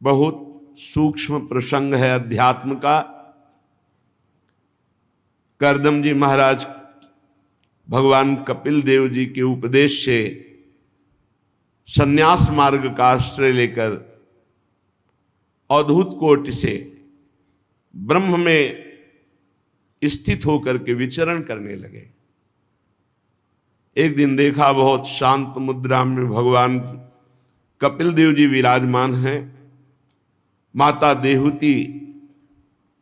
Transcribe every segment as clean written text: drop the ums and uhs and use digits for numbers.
बहुत सूक्ष्म प्रसंग है अध्यात्म का। करदम जी महाराज भगवान कपिल देव जी के उपदेश से संन्यास मार्ग का आश्रय लेकर अवधूत कोटि से ब्रह्म में स्थित होकर के विचरण करने लगे। एक दिन देखा बहुत शांत मुद्रा में भगवान कपिल देव जी विराजमान हैं। माता देहूती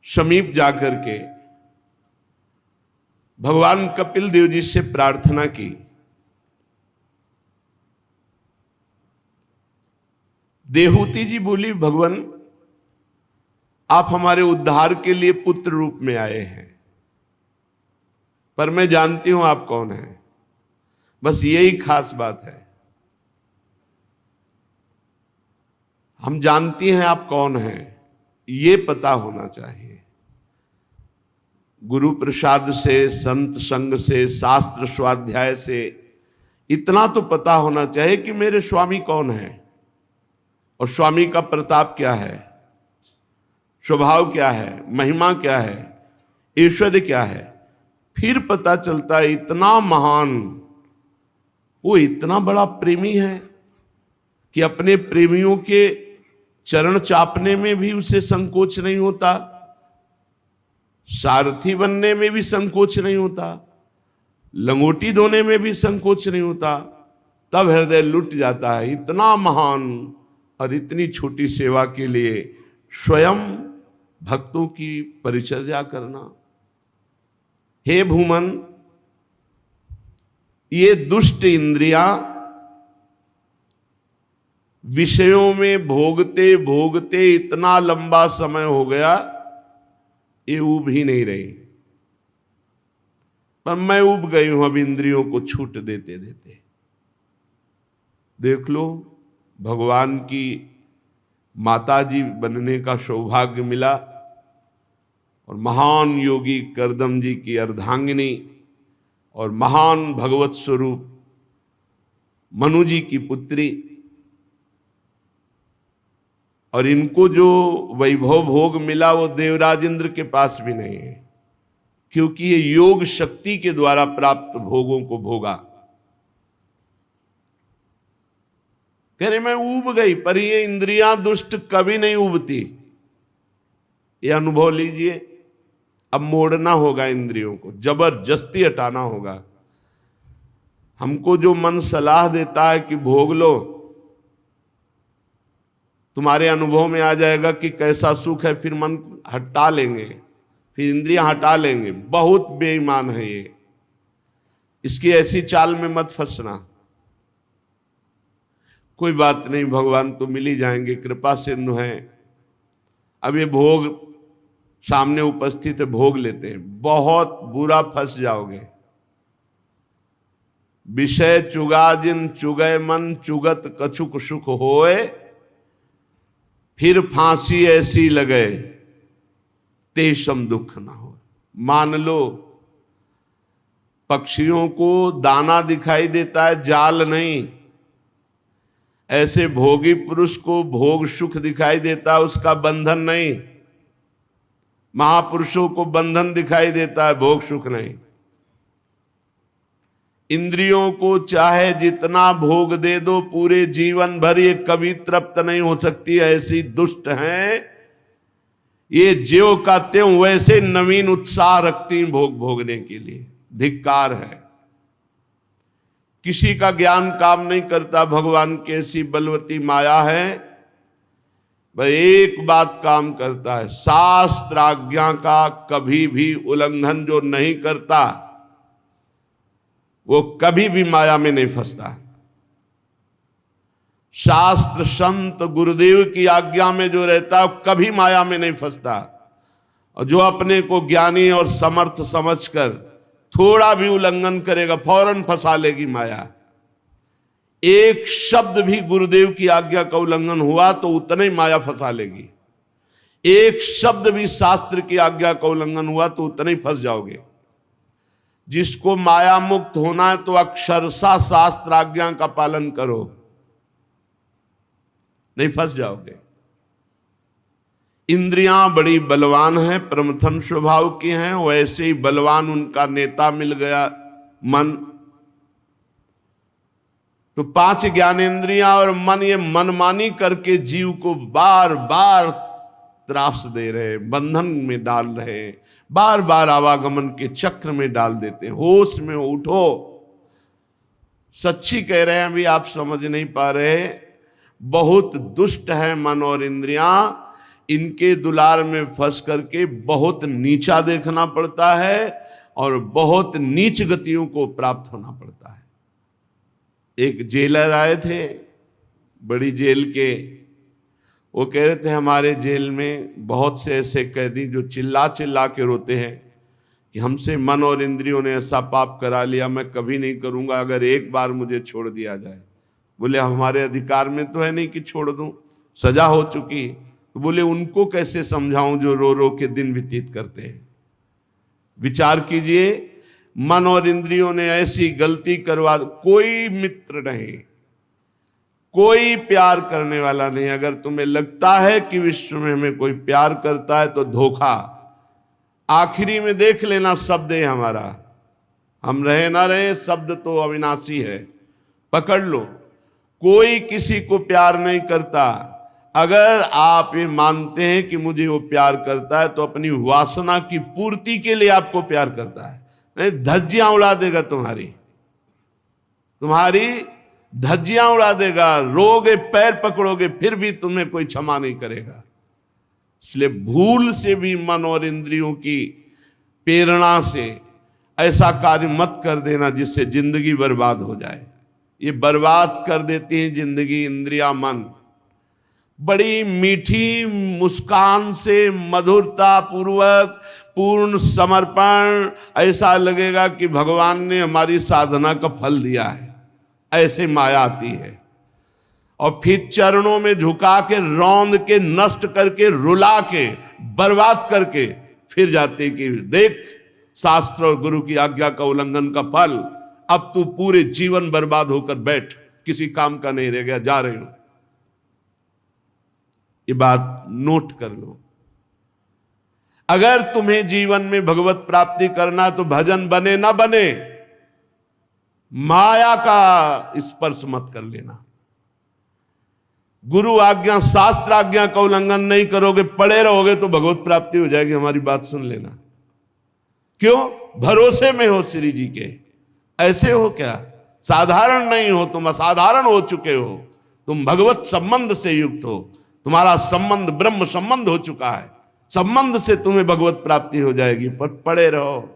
समीप जाकर के भगवान कपिल देव जी से प्रार्थना की, देहूती जी बोली, भगवान आप हमारे उद्धार के लिए पुत्र रूप में आए हैं, पर मैं जानती हूं आप कौन हैं। बस यही खास बात है, हम जानती हैं आप कौन हैं, ये पता होना चाहिए। गुरु प्रसाद से, संत संग से, शास्त्र स्वाध्याय से इतना तो पता होना चाहिए कि मेरे स्वामी कौन है और स्वामी का प्रताप क्या है, स्वभाव क्या है, महिमा क्या है, ऐश्वर्य क्या है। फिर पता चलता है इतना महान, वो इतना बड़ा प्रेमी है कि अपने प्रेमियों के चरण चापने में भी उसे संकोच नहीं होता, सारथी बनने में भी संकोच नहीं होता, लंगोटी धोने में भी संकोच नहीं होता। तब हृदय लुट जाता है, इतना महान और इतनी छोटी सेवा के लिए स्वयं भक्तों की परिचर्या करना। हे भूमन, ये दुष्ट इंद्रियां विषयों में भोगते भोगते इतना लंबा समय हो गया, ये उब ही नहीं रही। पर मैं उब गई हूं अब इंद्रियों को छूट देते देते। देख लो, भगवान की माताजी बनने का सौभाग्य मिला और महान योगी करदम जी की अर्धांगिनी और महान भगवत स्वरूप मनु जी की पुत्री, और इनको जो वैभव भोग मिला वो देवराज इंद्र के पास भी नहीं है, क्योंकि ये योग शक्ति के द्वारा प्राप्त भोगों को भोगा। कह रहे मैं ऊब गई, पर ये इंद्रियां दुष्ट कभी नहीं उबती। ये अनुभव लीजिए। अब मोड़ना होगा इंद्रियों को, जबरदस्ती हटाना होगा। हमको जो मन सलाह देता है कि भोग लो, तुम्हारे अनुभव में आ जाएगा कि कैसा सुख है, फिर मन हटा लेंगे, फिर इंद्रियां हटा लेंगे। बहुत बेईमान है ये, इसकी ऐसी चाल में मत फंसना। कोई बात नहीं, भगवान तो मिल ही जाएंगे, कृपा सिंधु हैं। अब ये भोग सामने उपस्थित है, भोग लेते हैं। बहुत बुरा फंस जाओगे। विषय चुगा जिन चुगय मन, चुगत कछुक सुख होए, फिर फांसी ऐसी लगे तेषम दुख ना हो। मान लो, पक्षियों को दाना दिखाई देता है, जाल नहीं। ऐसे भोगी पुरुष को भोग सुख दिखाई देता है, उसका बंधन नहीं। महापुरुषों को बंधन दिखाई देता है, भोग सुख नहीं। इंद्रियों को चाहे जितना भोग दे दो, पूरे जीवन भर ये कभी तृप्त नहीं हो सकती, ऐसी दुष्ट हैं ये। ज्यों का त्यों वैसे नवीन उत्साह रखती भोग भोगने के लिए। धिक्कार है। किसी का ज्ञान काम नहीं करता, भगवान की ऐसी बलवती माया है। वह एक बात काम करता है, शास्त्राज्ञा का कभी भी उल्लंघन जो नहीं करता वो कभी भी माया में नहीं फंसता। शास्त्र संत गुरुदेव की आज्ञा में जो रहता है वो कभी माया में नहीं फंसता। और जो अपने को ज्ञानी और समर्थ समझकर थोड़ा भी उल्लंघन करेगा, फौरन फंसा लेगी माया। एक शब्द भी गुरुदेव की आज्ञा का उल्लंघन हुआ तो उतना ही माया फंसा लेगी। एक शब्द भी शास्त्र की आज्ञा का उल्लंघन हुआ तो उतना ही फंस जाओगे। जिसको माया मुक्त होना है तो अक्षरशः शास्त्र आज्ञा का पालन करो, नहीं फंस जाओगे। इंद्रियां बड़ी बलवान हैं, प्रमथन स्वभाव की हैं, वैसे ही बलवान उनका नेता मिल गया मन। तो 5 ज्ञानेंद्रियां और मन, ये मनमानी करके जीव को बार बार त्रास दे रहे, बंधन में डाल रहे, बार बार आवागमन के चक्र में डाल देते। होश में उठो, सच्ची कह रहे हैं, अभी आप समझ नहीं पा रहे। बहुत दुष्ट है मन और इंद्रियां, इनके दुलार में फंस करके बहुत नीचा देखना पड़ता है और बहुत नीच गतियों को प्राप्त होना पड़ता है। एक जेलर आए थे, बड़ी जेल के, वो कह रहे थे हमारे जेल में बहुत से ऐसे कैदी जो चिल्ला चिल्ला के रोते हैं कि हमसे मन और इंद्रियों ने ऐसा पाप करा लिया, मैं कभी नहीं करूंगा अगर एक बार मुझे छोड़ दिया जाए। बोले हमारे अधिकार में तो है नहीं कि छोड़ दूं, सजा हो चुकी। तो बोले उनको कैसे समझाऊं जो रो रो के दिन व्यतीत करते हैं। विचार कीजिए, मन और इंद्रियों ने ऐसी गलती करवा, कोई मित्र नहीं, कोई प्यार करने वाला नहीं। अगर तुम्हें लगता है कि विश्व में हमें कोई प्यार करता है तो धोखा। आखिरी में देख लेना, शब्द है हमारा, हम रहे ना रहे, शब्द तो अविनाशी है, पकड़ लो। कोई किसी को प्यार नहीं करता। अगर आप ये मानते हैं कि मुझे वो प्यार करता है तो अपनी वासना की पूर्ति के लिए आपको प्यार करता है, नहीं धज्जियां उड़ा देगा, तुम्हारी धज्जियां उड़ा देगा, रोगे, पैर पकड़ोगे, फिर भी तुम्हें कोई क्षमा नहीं करेगा। इसलिए भूल से भी मन और इंद्रियों की प्रेरणा से ऐसा कार्य मत कर देना जिससे जिंदगी बर्बाद हो जाए। ये बर्बाद कर देती है जिंदगी, इंद्रिया, मन। बड़ी मीठी मुस्कान से, मधुरता पूर्वक, पूर्ण समर्पण, ऐसा लगेगा कि भगवान ने हमारी साधना का फल दिया है, ऐसे माया आती है। और फिर चरणों में झुका के, रौंद के, नष्ट करके, रुला के, बर्बाद करके फिर जाते कि देख शास्त्र और गुरु की आज्ञा का उल्लंघन का फल, अब तू पूरे जीवन बर्बाद होकर बैठ, किसी काम का नहीं रह गया, जा रहे हो। ये बात नोट कर लो। अगर तुम्हें जीवन में भगवत प्राप्ति करना तो भजन बने ना बने, माया का स्पर्श मत कर लेना। गुरु आज्ञा, शास्त्र आज्ञा का उल्लंघन नहीं करोगे, पड़े रहोगे तो भगवत प्राप्ति हो जाएगी। हमारी बात सुन लेना। क्यों? भरोसे में हो श्री जी के। ऐसे हो क्या? साधारण नहीं हो, तुम असाधारण हो चुके हो। तुम भगवत संबंध से युक्त हो, तुम्हारा संबंध ब्रह्म संबंध हो चुका है। संबंध से तुम्हें भगवत प्राप्ति हो जाएगी, पर पड़े रहो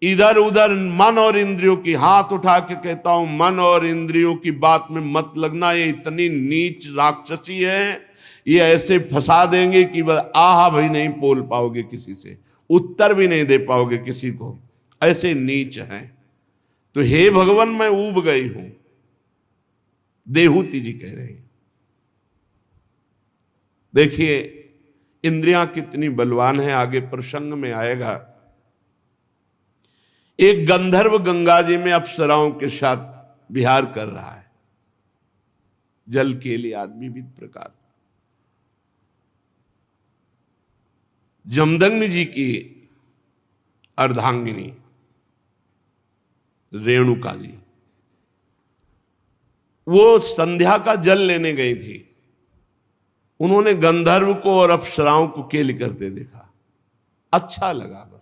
इधर उधर मन और इंद्रियों की। हाथ उठा के कहता हूं, मन और इंद्रियों की बात में मत लगना। ये इतनी नीच राक्षसी है, ये ऐसे फंसा देंगे कि आहा भी नहीं बोल पाओगे किसी से, उत्तर भी नहीं दे पाओगे किसी को, ऐसे नीच हैं। तो हे भगवान, मैं ऊब गई हूं, देहूति जी कह रहे हैं। देखिए इंद्रियां कितनी बलवान है, आगे प्रसंग में आएगा। एक गंधर्व गंगा जी में अप्सराओं के साथ विहार कर रहा है, जल के लिए आदमी विविध प्रकार। जमदग्नि जी की अर्धांगिनी रेणुका जी, वो संध्या का जल लेने गई थी। उन्होंने गंधर्व को और अप्सराओं को केली करते देखा, अच्छा लगा। बस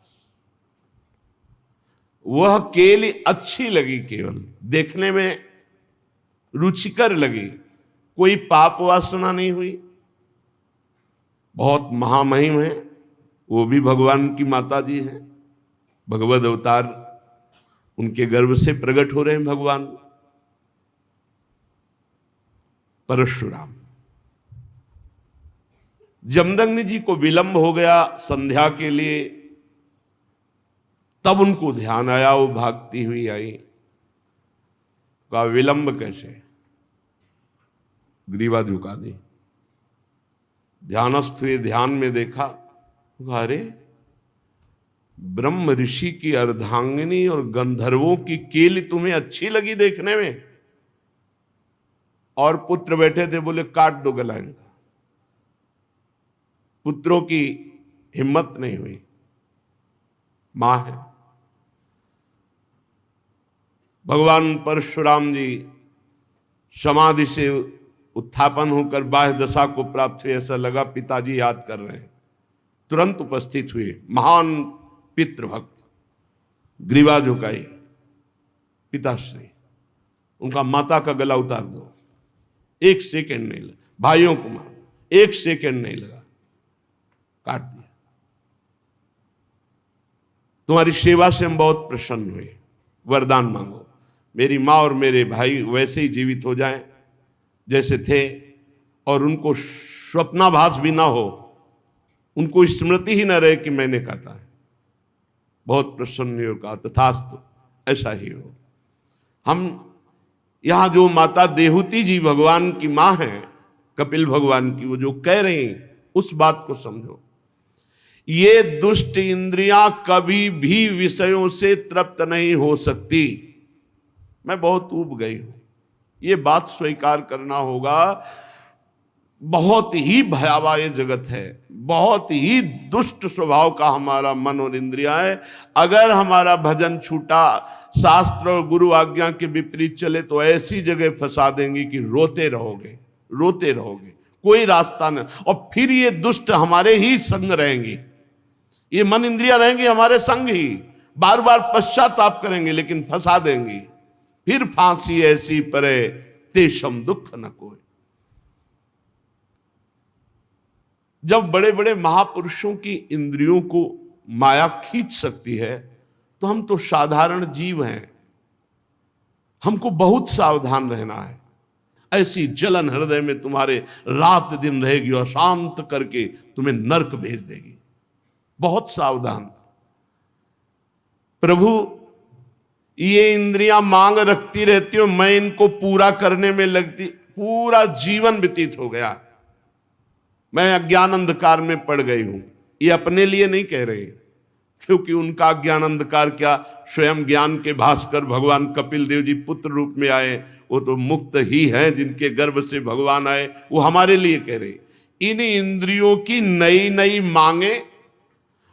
वह केली अच्छी लगी, केवल देखने में रुचिकर लगी, कोई पाप वासना नहीं हुई। बहुत महामहिम है, वो भी भगवान की माता जी हैं, भगवद अवतार, उनके गर्भ से प्रकट हो रहे हैं भगवान परशुराम। जमदग्नि जी को विलंब हो गया संध्या के लिए, तब उनको ध्यान आया, वो भागती हुई आई। कहा विलंब कैसे? ग्रीवा झुका दी, ध्यानस्थ हुए, ध्यान में देखा, अरे ब्रह्म ऋषि की अर्धांगिनी और गंधर्वों की केली तुम्हें अच्छी लगी देखने में? और पुत्र बैठे थे, बोले काट दो गला इनका। पुत्रों की हिम्मत नहीं हुई। मां है। भगवान परशुराम जी समाधि से उत्थापन होकर बाह्य दशा को प्राप्त हुए, ऐसा लगा पिताजी याद कर रहे हैं। तुरंत उपस्थित हुए महान पितृभक्त, ग्रीवा झुकाई, पिताश्री उनका माता का गला उतार दो। एक सेकंड नहीं लगा, भाइयों को मारो, एक सेकंड नहीं लगा, काट दिया। तुम्हारी सेवा से हम बहुत प्रसन्न हुए, वरदान मांगो, मेरी माँ और मेरे भाई वैसे ही जीवित हो जाएं जैसे थे, और उनको स्वप्नाभास भी ना हो, उनको स्मृति ही ना रहे कि मैंने काटा है। बहुत प्रसन्न हो कहा, तथास्तु, ऐसा ही हो। हम यहां जो माता देहूती जी भगवान की मां है, कपिल भगवान की, वो जो कह रहे हैं उस बात को समझो। ये दुष्ट इंद्रियां कभी भी विषयों से तृप्त नहीं हो सकती। मैं बहुत ऊब गई हूं, ये बात स्वीकार करना होगा। बहुत ही भयावह ये जगत है, बहुत ही दुष्ट स्वभाव का हमारा मन और इंद्रियां है। अगर हमारा भजन छूटा, शास्त्र और गुरु आज्ञा के विपरीत चले, तो ऐसी जगह फंसा देंगी कि रोते रहोगे, रोते रहोगे, कोई रास्ता नहीं। और फिर ये दुष्ट हमारे ही संग रहेंगी, ये मन इंद्रियां रहेंगी हमारे संग ही, बार बार पश्चाताप करेंगे लेकिन फंसा देंगी। फिर फांसी ऐसी परे तेषम दुख न कोई। जब बड़े बड़े महापुरुषों की इंद्रियों को माया खींच सकती है, तो हम तो साधारण जीव हैं, हमको बहुत सावधान रहना है। ऐसी जलन हृदय में तुम्हारे रात दिन रहेगी और शांत करके तुम्हें नरक भेज देगी। बहुत सावधान। प्रभु, ये इंद्रियां मांग रखती रहती हो, मैं इनको पूरा करने में लगती, पूरा जीवन व्यतीत हो गया, मैं अज्ञान अंधकार में पड़ गई हूं। ये अपने लिए नहीं कह रहे, क्योंकि उनका अज्ञान अंधकार क्या, स्वयं ज्ञान के भास्कर भगवान कपिल देव जी पुत्र रूप में आए, वो तो मुक्त ही हैं जिनके गर्भ से भगवान आए। वो हमारे लिए कह रहे, इन इंद्रियों की नई नई मांगे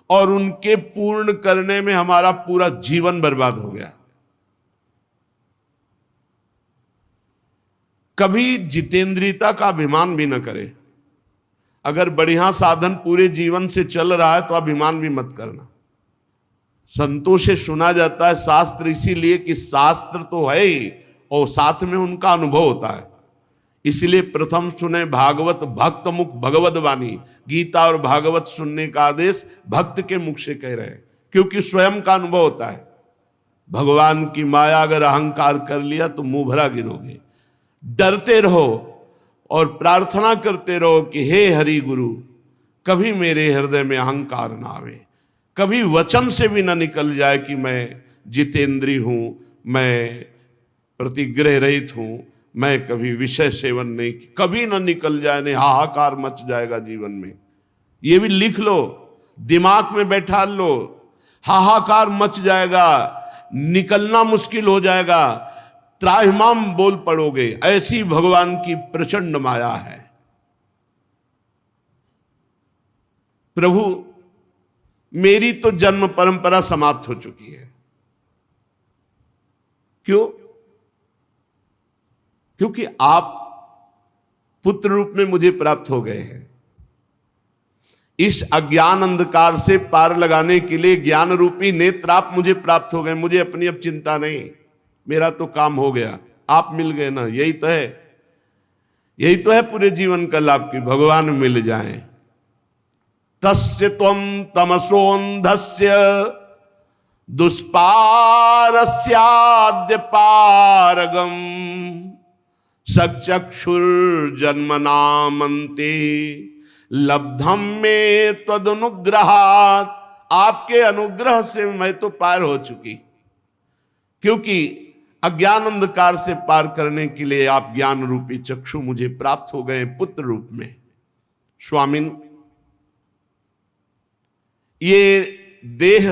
और उनके पूर्ण करने में हमारा पूरा जीवन बर्बाद हो गया। कभी जितेंद्रियता का अभिमान भी न करे। अगर बढ़िया साधन पूरे जीवन से चल रहा है तो अभिमान भी मत करना। संतों से सुना जाता है शास्त्र, इसीलिए कि शास्त्र तो है ही और साथ में उनका अनुभव होता है। इसलिए प्रथम सुने भागवत भक्त मुख भगवत वाणी। गीता और भागवत सुनने का आदेश भक्त के मुख से कह रहे हैं, क्योंकि स्वयं का अनुभव होता है। भगवान की माया अगर अहंकार कर लिया तो मुंह भरा गिरोगे। डरते रहो और प्रार्थना करते रहो कि हे हरि गुरु, कभी मेरे हृदय में अहंकार ना आवे, कभी वचन से भी ना निकल जाए कि मैं जितेंद्री हूं, मैं प्रतिग्रह रहित हूं, मैं कभी विषय सेवन नहीं, कभी ना निकल जाए, नहीं हाहाकार मच जाएगा जीवन में। ये भी लिख लो, दिमाग में बैठा लो, हाहाकार मच जाएगा, निकलना मुश्किल हो जाएगा, त्राहिमाम बोल पड़ोगे। ऐसी भगवान की प्रचंड माया है। प्रभु, मेरी तो जन्म परंपरा समाप्त हो चुकी है। क्यों? क्योंकि आप पुत्र रूप में मुझे प्राप्त हो गए हैं। इस अज्ञान अंधकार से पार लगाने के लिए ज्ञान रूपी नेत्र आप मुझे प्राप्त हो गए। मुझे अपनी अब चिंता नहीं, मेरा तो काम हो गया, आप मिल गए ना। यही तो है, यही तो है पूरे जीवन का लाभ की भगवान मिल जाए। तस्य त्वं तमसोन्धस्य दुष्पारस्याद्य पारगम सचक्षुर्जन्मनामन्ते लब्धम में त्वदनुग्रहात्। आपके अनुग्रह से मैं तो पार हो चुकी, क्योंकि अज्ञान अंधकार से पार करने के लिए आप ज्ञान रूपी चक्षु मुझे प्राप्त हो गए पुत्र रूप में। स्वामिन, ये देह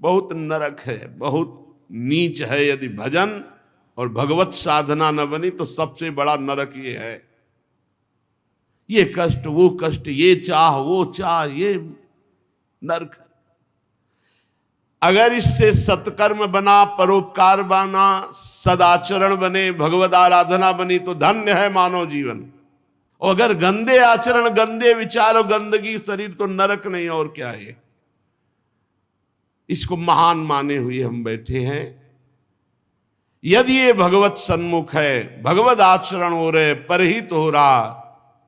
बहुत नरक है, बहुत नीच है। यदि भजन और भगवत साधना न बनी तो सबसे बड़ा नरक ये है। ये कष्ट वो कष्ट, ये चाह वो चाह, ये नरक। अगर इससे सत्कर्म बना, परोपकार बना, सदाचरण बने, भगवद आराधना बनी तो धन्य है मानव जीवन। और अगर गंदे आचरण, गंदे विचार और गंदगी शरीर तो नरक नहीं और क्या है। इसको महान माने हुए हम बैठे हैं। यदि ये भगवत सन्मुख है, भगवत आचरण हो रहे, परहित हो रहा,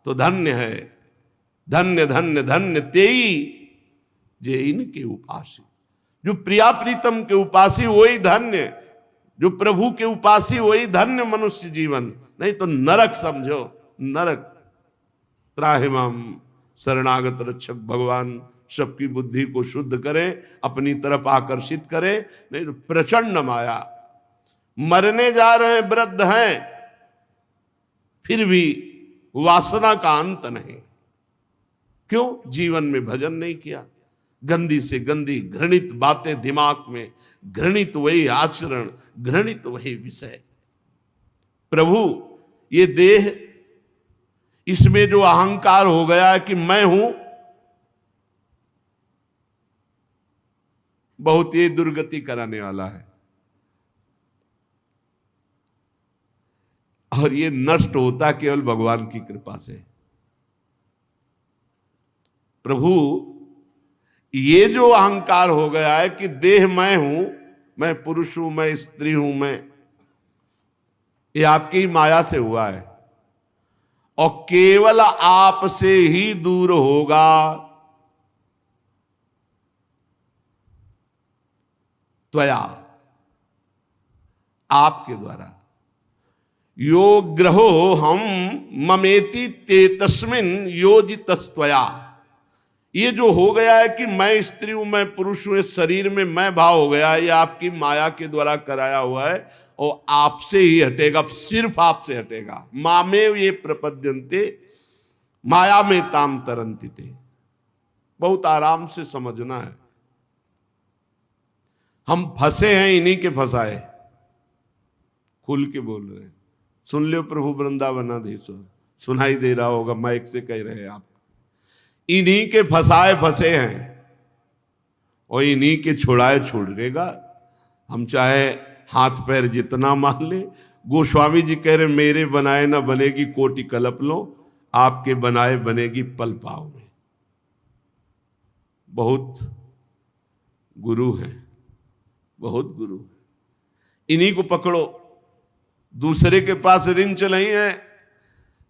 तो धन्य है। धन्य धन्य धन्य तेई जे इनके उपासी। जो प्रिया प्रीतम के उपासी वही धन्य, जो प्रभु के उपासी वही धन्य मनुष्य जीवन। नहीं तो नरक समझो, नरक। त्राहिमाम शरणागत रक्षक भगवान सबकी बुद्धि को शुद्ध करे, अपनी तरफ आकर्षित करे। नहीं तो प्रचंड माया, मरने जा रहे हैं, वृद्ध हैं, फिर भी वासना का अंत नहीं। क्यों? जीवन में भजन नहीं किया। गंदी से गंदी घृणित बातें दिमाग में, घृणित वही आचरण, घृणित वही विषय। प्रभु ये देह, इसमें जो अहंकार हो गया है कि मैं हूं, बहुत ये दुर्गति कराने वाला है। और ये नष्ट होता केवल भगवान की कृपा से। प्रभु ये जो अहंकार हो गया है कि देह मैं हूं, मैं पुरुष हूं, मैं स्त्री हूं, मैं, ये आपकी माया से हुआ है। और केवल आपसे ही दूर होगा। त्वया, आपके द्वारा। यो ग्रहो हम ममेति ते तस्मिन योजितस्त्वया। ये जो हो गया है कि मैं स्त्री हूं, मैं पुरुष हूं, इस शरीर में मैं भाव हो गया है, ये आपकी माया के द्वारा कराया हुआ है। और आपसे ही हटेगा, सिर्फ आपसे हटेगा। मामेव ये प्रपद्यन्ते माया में ताम तरन्ति ते। बहुत आराम से समझना है। हम फंसे हैं, इन्हीं के फंसाए। खुल के बोल रहे हैं। सुन लो प्रभु वृंदावनाधीश्वर, सुनाई दे रहा होगा, माइक से कह रहे हैं आप। इन्हीं के फंसाए फंसे हैं और इन्हीं के छुड़ाए छुड़ेगा। हम चाहे हाथ पैर जितना मान ले। गोस्वामी जी कह रहे मेरे बनाए ना बनेगी कोटि कल्प लो, आपके बनाए बनेगी पल पाव में। बहुत गुरु हैं, बहुत गुरु हैं। इन्हीं को पकड़ो। दूसरे के पास रिंच नहीं है।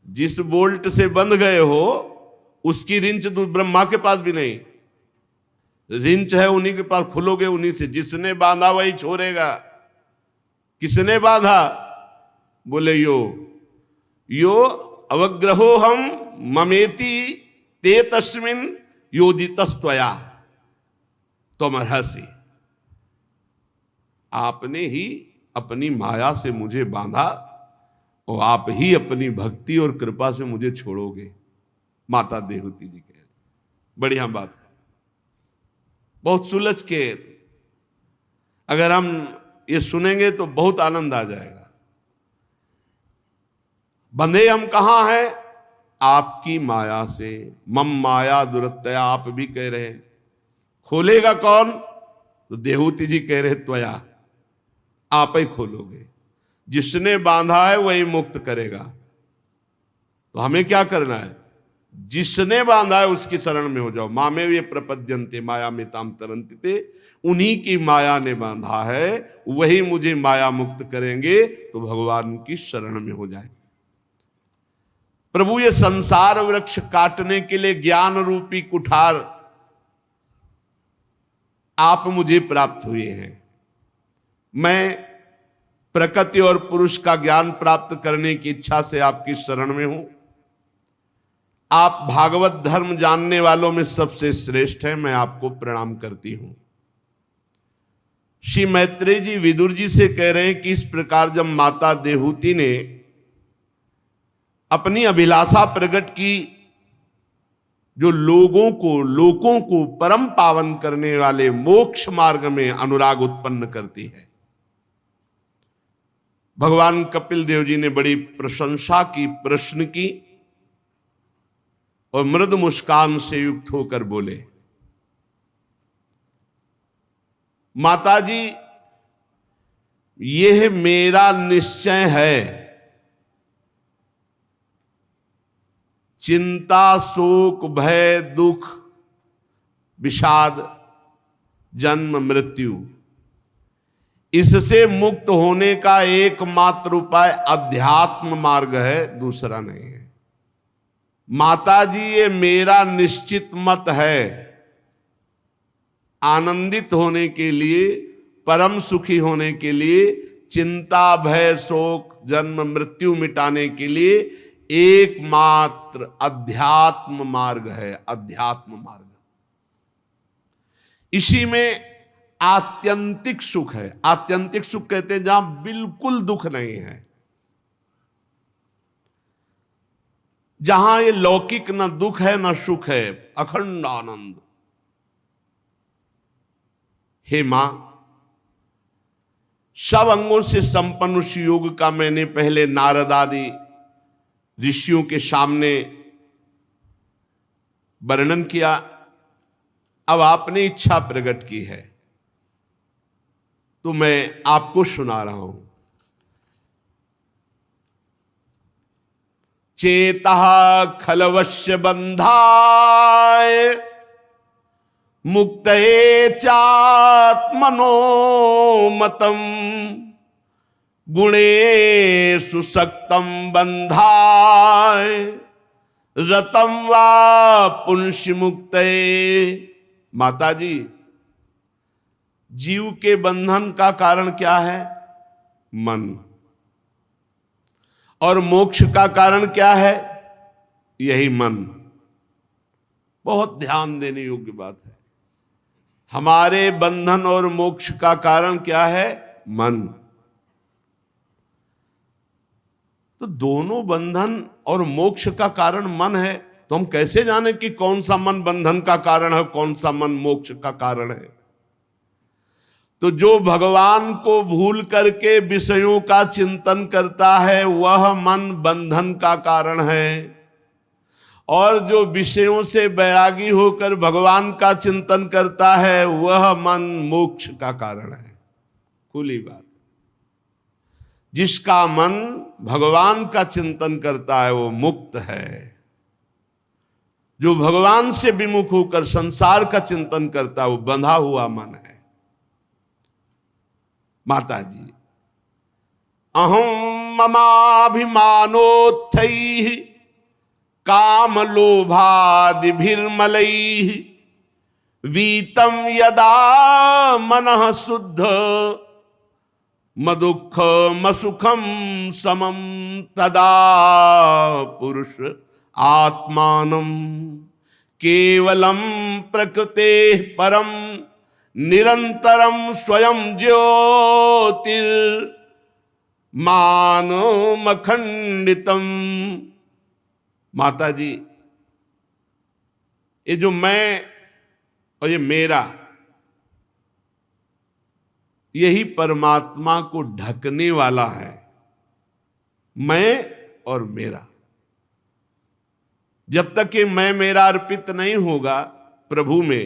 जिस बोल्ट से बंध गए हो उसकी रिंच ब्रह्मा के पास भी नहीं। रिंच है उन्हीं के पास, खुलोगे उन्हीं से। जिसने बांधा वही छोड़ेगा। किसने बांधा? बोले यो यो अवग्रहो हम ममेति ते तस्मिन योजितस्त्वया त्वमर्हसि। आपने ही अपनी माया से मुझे बांधा और आप ही अपनी भक्ति और कृपा से मुझे छोड़ोगे। माता देहूती जी कह रहे। बढ़िया बात है। बहुत सुलझ के अगर हम ये सुनेंगे तो बहुत आनंद आ जाएगा। बंधे हम कहां हैं? आपकी माया से। मम माया दुरत्या, आप भी कह रहे हैं। खोलेगा कौन? तो देहूती जी कह रहे त्वया, आप ही खोलोगे। जिसने बांधा है वही मुक्त करेगा। तो हमें क्या करना है? जिसने बांधा है उसकी शरण में हो जाओ। मामे ये प्रपद्यन्ते माया में ताम तरन्ति ते। उन्हीं की माया ने बांधा है, वही मुझे माया मुक्त करेंगे। तो भगवान की शरण में हो जाए। प्रभु ये संसार वृक्ष काटने के लिए ज्ञान रूपी कुठार आप मुझे प्राप्त हुए हैं। मैं प्रकृति और पुरुष का ज्ञान प्राप्त करने की इच्छा से आपकी शरण में हूं। आप भागवत धर्म जानने वालों में सबसे श्रेष्ठ हैं। मैं आपको प्रणाम करती हूं। श्री मैत्रेय जी विदुर जी से कह रहे हैं कि इस प्रकार जब माता देहूती ने अपनी अभिलाषा प्रकट की, जो लोकों को परम पावन करने वाले मोक्ष मार्ग में अनुराग उत्पन्न करती है। भगवान कपिल देव जी ने बड़ी प्रशंसा की, प्रश्न की। और मृदु मुस्कान से युक्त होकर बोले, माताजी यह मेरा निश्चय है, चिंता शोक भय दुख विषाद जन्म मृत्यु, इससे मुक्त होने का एकमात्र उपाय अध्यात्म मार्ग है, दूसरा नहीं है। माताजी ये मेरा निश्चित मत है, आनंदित होने के लिए, परम सुखी होने के लिए, चिंता भय शोक जन्म मृत्यु मिटाने के लिए एकमात्र अध्यात्म मार्ग है, अध्यात्म मार्ग। इसी में आत्यंतिक सुख है। आत्यंतिक सुख कहते हैं जहां बिल्कुल दुख नहीं है, जहां ये लौकिक न दुख है न सुख है, अखंड आनंद। हे मां, सब अंगों से संपन्न उस योग का मैंने पहले नारद आदि ऋषियों के सामने वर्णन किया। अब आपने इच्छा प्रकट की है तो मैं आपको सुना रहा हूं। चेतः खलवश्य बंधाय मुक्तये चात्मनो मतम गुणेषु सक्तम बंधाय रतम वा पुंस्य मुक्तये। माताजी, जीव के बंधन का कारण क्या है? मन। और मोक्ष का कारण क्या है? यही मन। बहुत ध्यान देने योग्य बात है। हमारे बंधन और मोक्ष का कारण क्या है? मन। तो दोनों बंधन और मोक्ष का कारण मन है, तो हम कैसे जाने कि कौन सा मन बंधन का कारण है, कौन सा मन मोक्ष का कारण है? तो जो भगवान को भूल करके विषयों का चिंतन करता है वह मन बंधन का कारण है, और जो विषयों से बैरागी होकर भगवान का चिंतन करता है वह मन मोक्ष का कारण है। खुली बात। जिसका मन भगवान का चिंतन करता है वो मुक्त है। जो भगवान से विमुख होकर संसार का चिंतन करता है वो बंधा हुआ मन है। माताजी, अहम ममाभिमानोत्थैः काम लोभादिभिर्मलैः वीतम यदा मनः शुद्ध मदुःख मसुखम समम तदा पुरुष आत्मानं केवलम प्रकृते परम निरंतरम स्वयं ज्योतिर्मानमखंडितम। माताजी, ये जो मैं और ये मेरा, यही परमात्मा को ढकने वाला है। मैं और मेरा, जब तक ये मैं मेरा अर्पित नहीं होगा प्रभु में,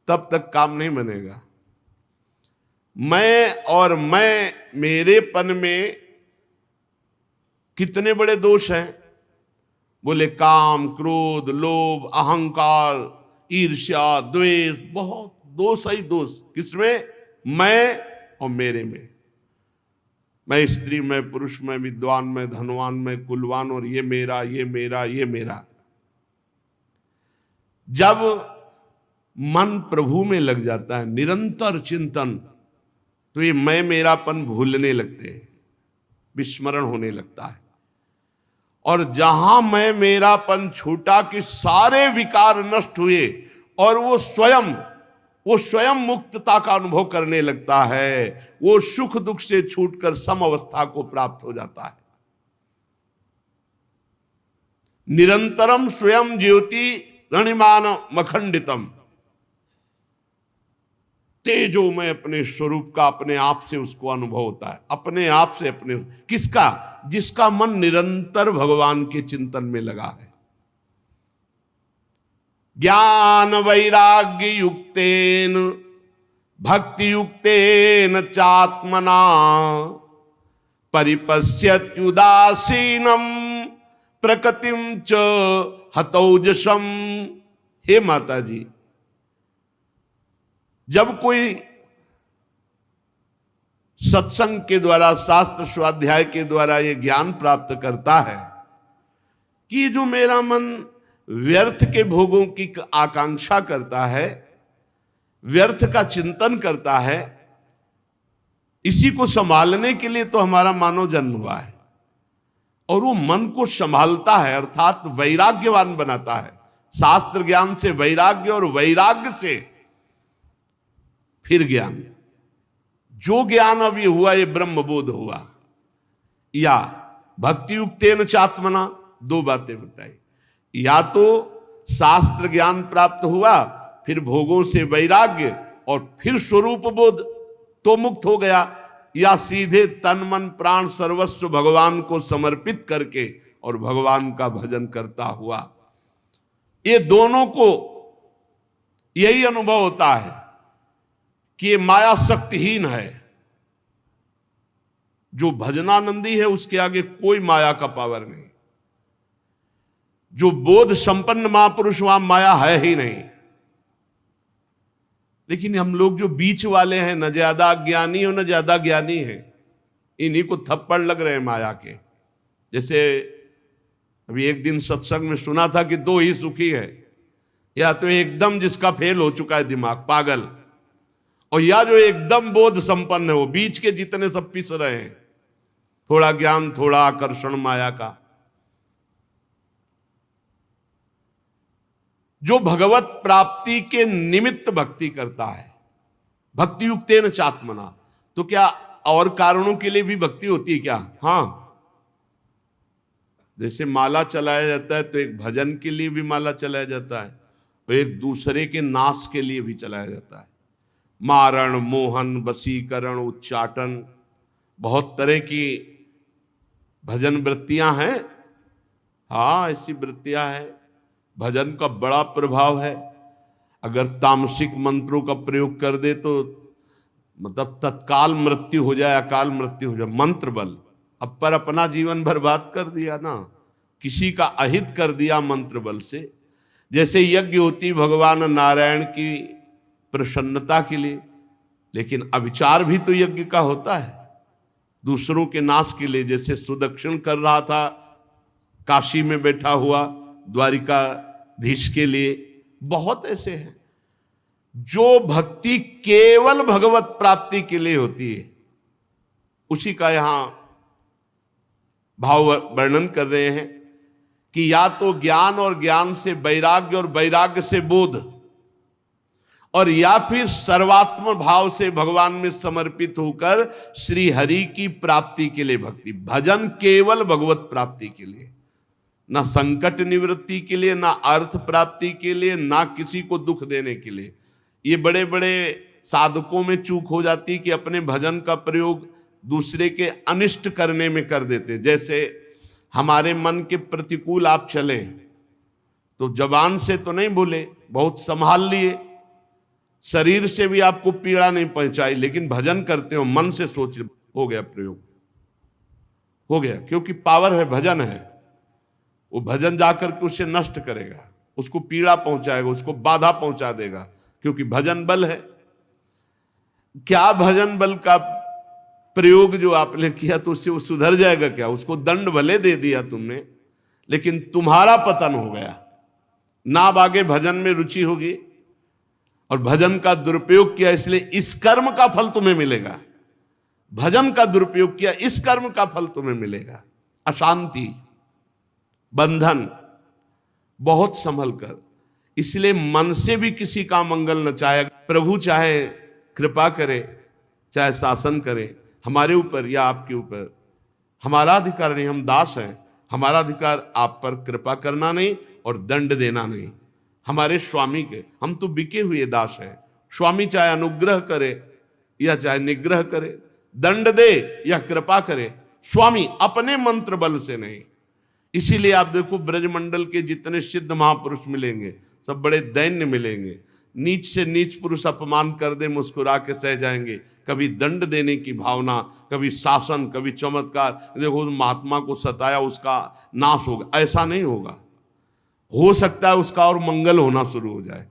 तब तक काम नहीं बनेगा। मैं और मैं मेरेपन में कितने बड़े दोष हैं? बोले काम क्रोध लोभ अहंकार ईर्ष्या द्वेष, बहुत दोष ही दोष। किसमें? मैं और मेरे में। मैं स्त्री में, पुरुष में, विद्वान में, धनवान में, कुलवान, और ये मेरा ये मेरा ये मेरा। जब मन प्रभु में लग जाता है, निरंतर चिंतन, तो ये मैं मेरापन भूलने लगते हैं, विस्मरण होने लगता है। और जहां मैं मेरापन छूटा कि सारे विकार नष्ट हुए और वो स्वयं मुक्तता का अनुभव करने लगता है। वो सुख दुख से छूटकर सम अवस्था को प्राप्त हो जाता है। निरंतरम स्वयं ज्योति रणिमान मखंडितम। तेजो में अपने स्वरूप का अपने आप से उसको अनुभव होता है, अपने आप से किसका? जिसका मन निरंतर भगवान के चिंतन में लगा है। ज्ञान वैराग्य युक्तेन भक्ति युक्तेन चात्मना परिपश्यत्युदासीनम प्रकृतिम च हतौजसम। हे माता जी, जब कोई सत्संग के द्वारा, शास्त्र स्वाध्याय के द्वारा ये ज्ञान प्राप्त करता है कि जो मेरा मन व्यर्थ के भोगों की आकांक्षा करता है, व्यर्थ का चिंतन करता है, इसी को संभालने के लिए तो हमारा मानव जन्म हुआ है। और वो मन को संभालता है, अर्थात वैराग्यवान बनाता है। शास्त्र ज्ञान से वैराग्य और वैराग्य से फिर ज्ञान। जो ज्ञान अभी हुआ ये ब्रह्मबोध हुआ, या भक्ति युक्तेन चात्मना, दो बातें बताई। या तो शास्त्र ज्ञान प्राप्त हुआ, फिर भोगों से वैराग्य, और फिर स्वरूप बोध तो मुक्त हो गया, या सीधे तन मन प्राण सर्वस्व भगवान को समर्पित करके और भगवान का भजन करता हुआ। ये दोनों को यही अनुभव होता है कि ये माया शक्तिहीन है। जो भजनानंदी है उसके आगे कोई माया का पावर नहीं। जो बोध संपन्न महापुरुष, वहां माया है ही नहीं। लेकिन हम लोग जो बीच वाले हैं, न ज्यादा अज्ञानी और न ज्यादा ज्ञानी हैं, इन्हीं को थप्पड़ लग रहे हैं माया के। जैसे अभी एक दिन सत्संग में सुना था कि दो ही सुखी है, या तो एकदम जिसका फेल हो चुका है दिमाग, पागल, और या जो एकदम बोध संपन्न है। वो बीच के जितने सब पिस रहे हैं, थोड़ा ज्ञान, थोड़ा आकर्षण माया का। जो भगवत प्राप्ति के निमित्त भक्ति करता है, भक्ति युक्तेन चात्मना, तो क्या और कारणों के लिए भी भक्ति होती है क्या? हाँ, जैसे माला चलाया जाता है तो एक भजन के लिए भी माला चलाया जाता है, और एक दूसरे के नाश के लिए भी चलाया जाता है। मारण, मोहन, वशीकरण, उच्चाटन, बहुत तरह की भजन वृत्तियां हैं। हाँ, ऐसी वृत्तियां हैं। भजन का बड़ा प्रभाव है। अगर तामसिक मंत्रों का प्रयोग कर दे तो मतलब तत्काल मृत्यु हो जाए, अकाल मृत्यु हो जाए। मंत्र बल, अब पर अपना जीवन बर्बाद कर दिया ना, किसी का अहित कर दिया मंत्र बल से। जैसे यज्ञ होती भगवान नारायण की प्रसन्नता के लिए, लेकिन अविचार भी तो यज्ञ का होता है, दूसरों के नाश के लिए। जैसे सुदक्षिण कर रहा था काशी में बैठा हुआ द्वारिकाधीश के लिए, बहुत ऐसे हैं। जो भक्ति केवल भगवत प्राप्ति के लिए होती है, उसी का यहां भाव वर्णन कर रहे हैं कि या तो ज्ञान और ज्ञान से वैराग्य और वैराग्य से बोध, और या फिर सर्वात्म भाव से भगवान में समर्पित होकर श्री हरि की प्राप्ति के लिए भक्ति। भजन केवल भगवत प्राप्ति के लिए, ना संकट निवृत्ति के लिए, ना अर्थ प्राप्ति के लिए, ना किसी को दुख देने के लिए। ये बड़े बड़े साधकों में चूक हो जाती कि अपने भजन का प्रयोग दूसरे के अनिष्ट करने में कर देते। जैसे हमारे मन के प्रतिकूल आप चले तो जबान से तो नहीं बोले, बहुत संभाल लिए, शरीर से भी आपको पीड़ा नहीं पहुंचाई, लेकिन भजन करते हो मन से सोच, हो गया प्रयोग, हो गया। क्योंकि पावर है, भजन है। वो भजन जाकर के उसे नष्ट करेगा, उसको पीड़ा पहुंचाएगा, उसको बाधा पहुंचा देगा, क्योंकि भजन बल है। क्या भजन बल का प्रयोग जो आपने किया तो उससे वो सुधर जाएगा क्या? उसको दंड भले दे दिया तुमने, लेकिन तुम्हारा पतन हो गया ना। अब आगे भजन में रुचि होगी और भजन का दुरुपयोग किया, इसलिए इस कर्म का फल तुम्हें मिलेगा। भजन का दुरुपयोग किया, इस कर्म का फल तुम्हें मिलेगा। अशांति, बंधन, बहुत संभल कर। इसलिए मन से भी किसी का मंगल न चाहे। प्रभु चाहे कृपा करे, चाहे शासन करे हमारे ऊपर या आपके ऊपर, हमारा अधिकार नहीं, हम दास हैं। हमारा अधिकार आप पर कृपा करना नहीं और दंड देना नहीं, हमारे स्वामी के। हम तो बिके हुए दास हैं। स्वामी चाहे अनुग्रह करे या चाहे निग्रह करे, दंड दे या कृपा करे, स्वामी अपने मंत्र बल से नहीं। इसीलिए आप देखो ब्रजमंडल के जितने सिद्ध महापुरुष मिलेंगे सब बड़े दैन्य मिलेंगे। नीच से नीच पुरुष अपमान कर दे, मुस्कुरा के सह जाएंगे। कभी दंड देने की भावना, कभी शासन, कभी चमत्कार। देखो उस महात्मा को सताया, उसका नाश होगा, ऐसा नहीं होगा। हो सकता है उसका और मंगल होना शुरू हो जाए।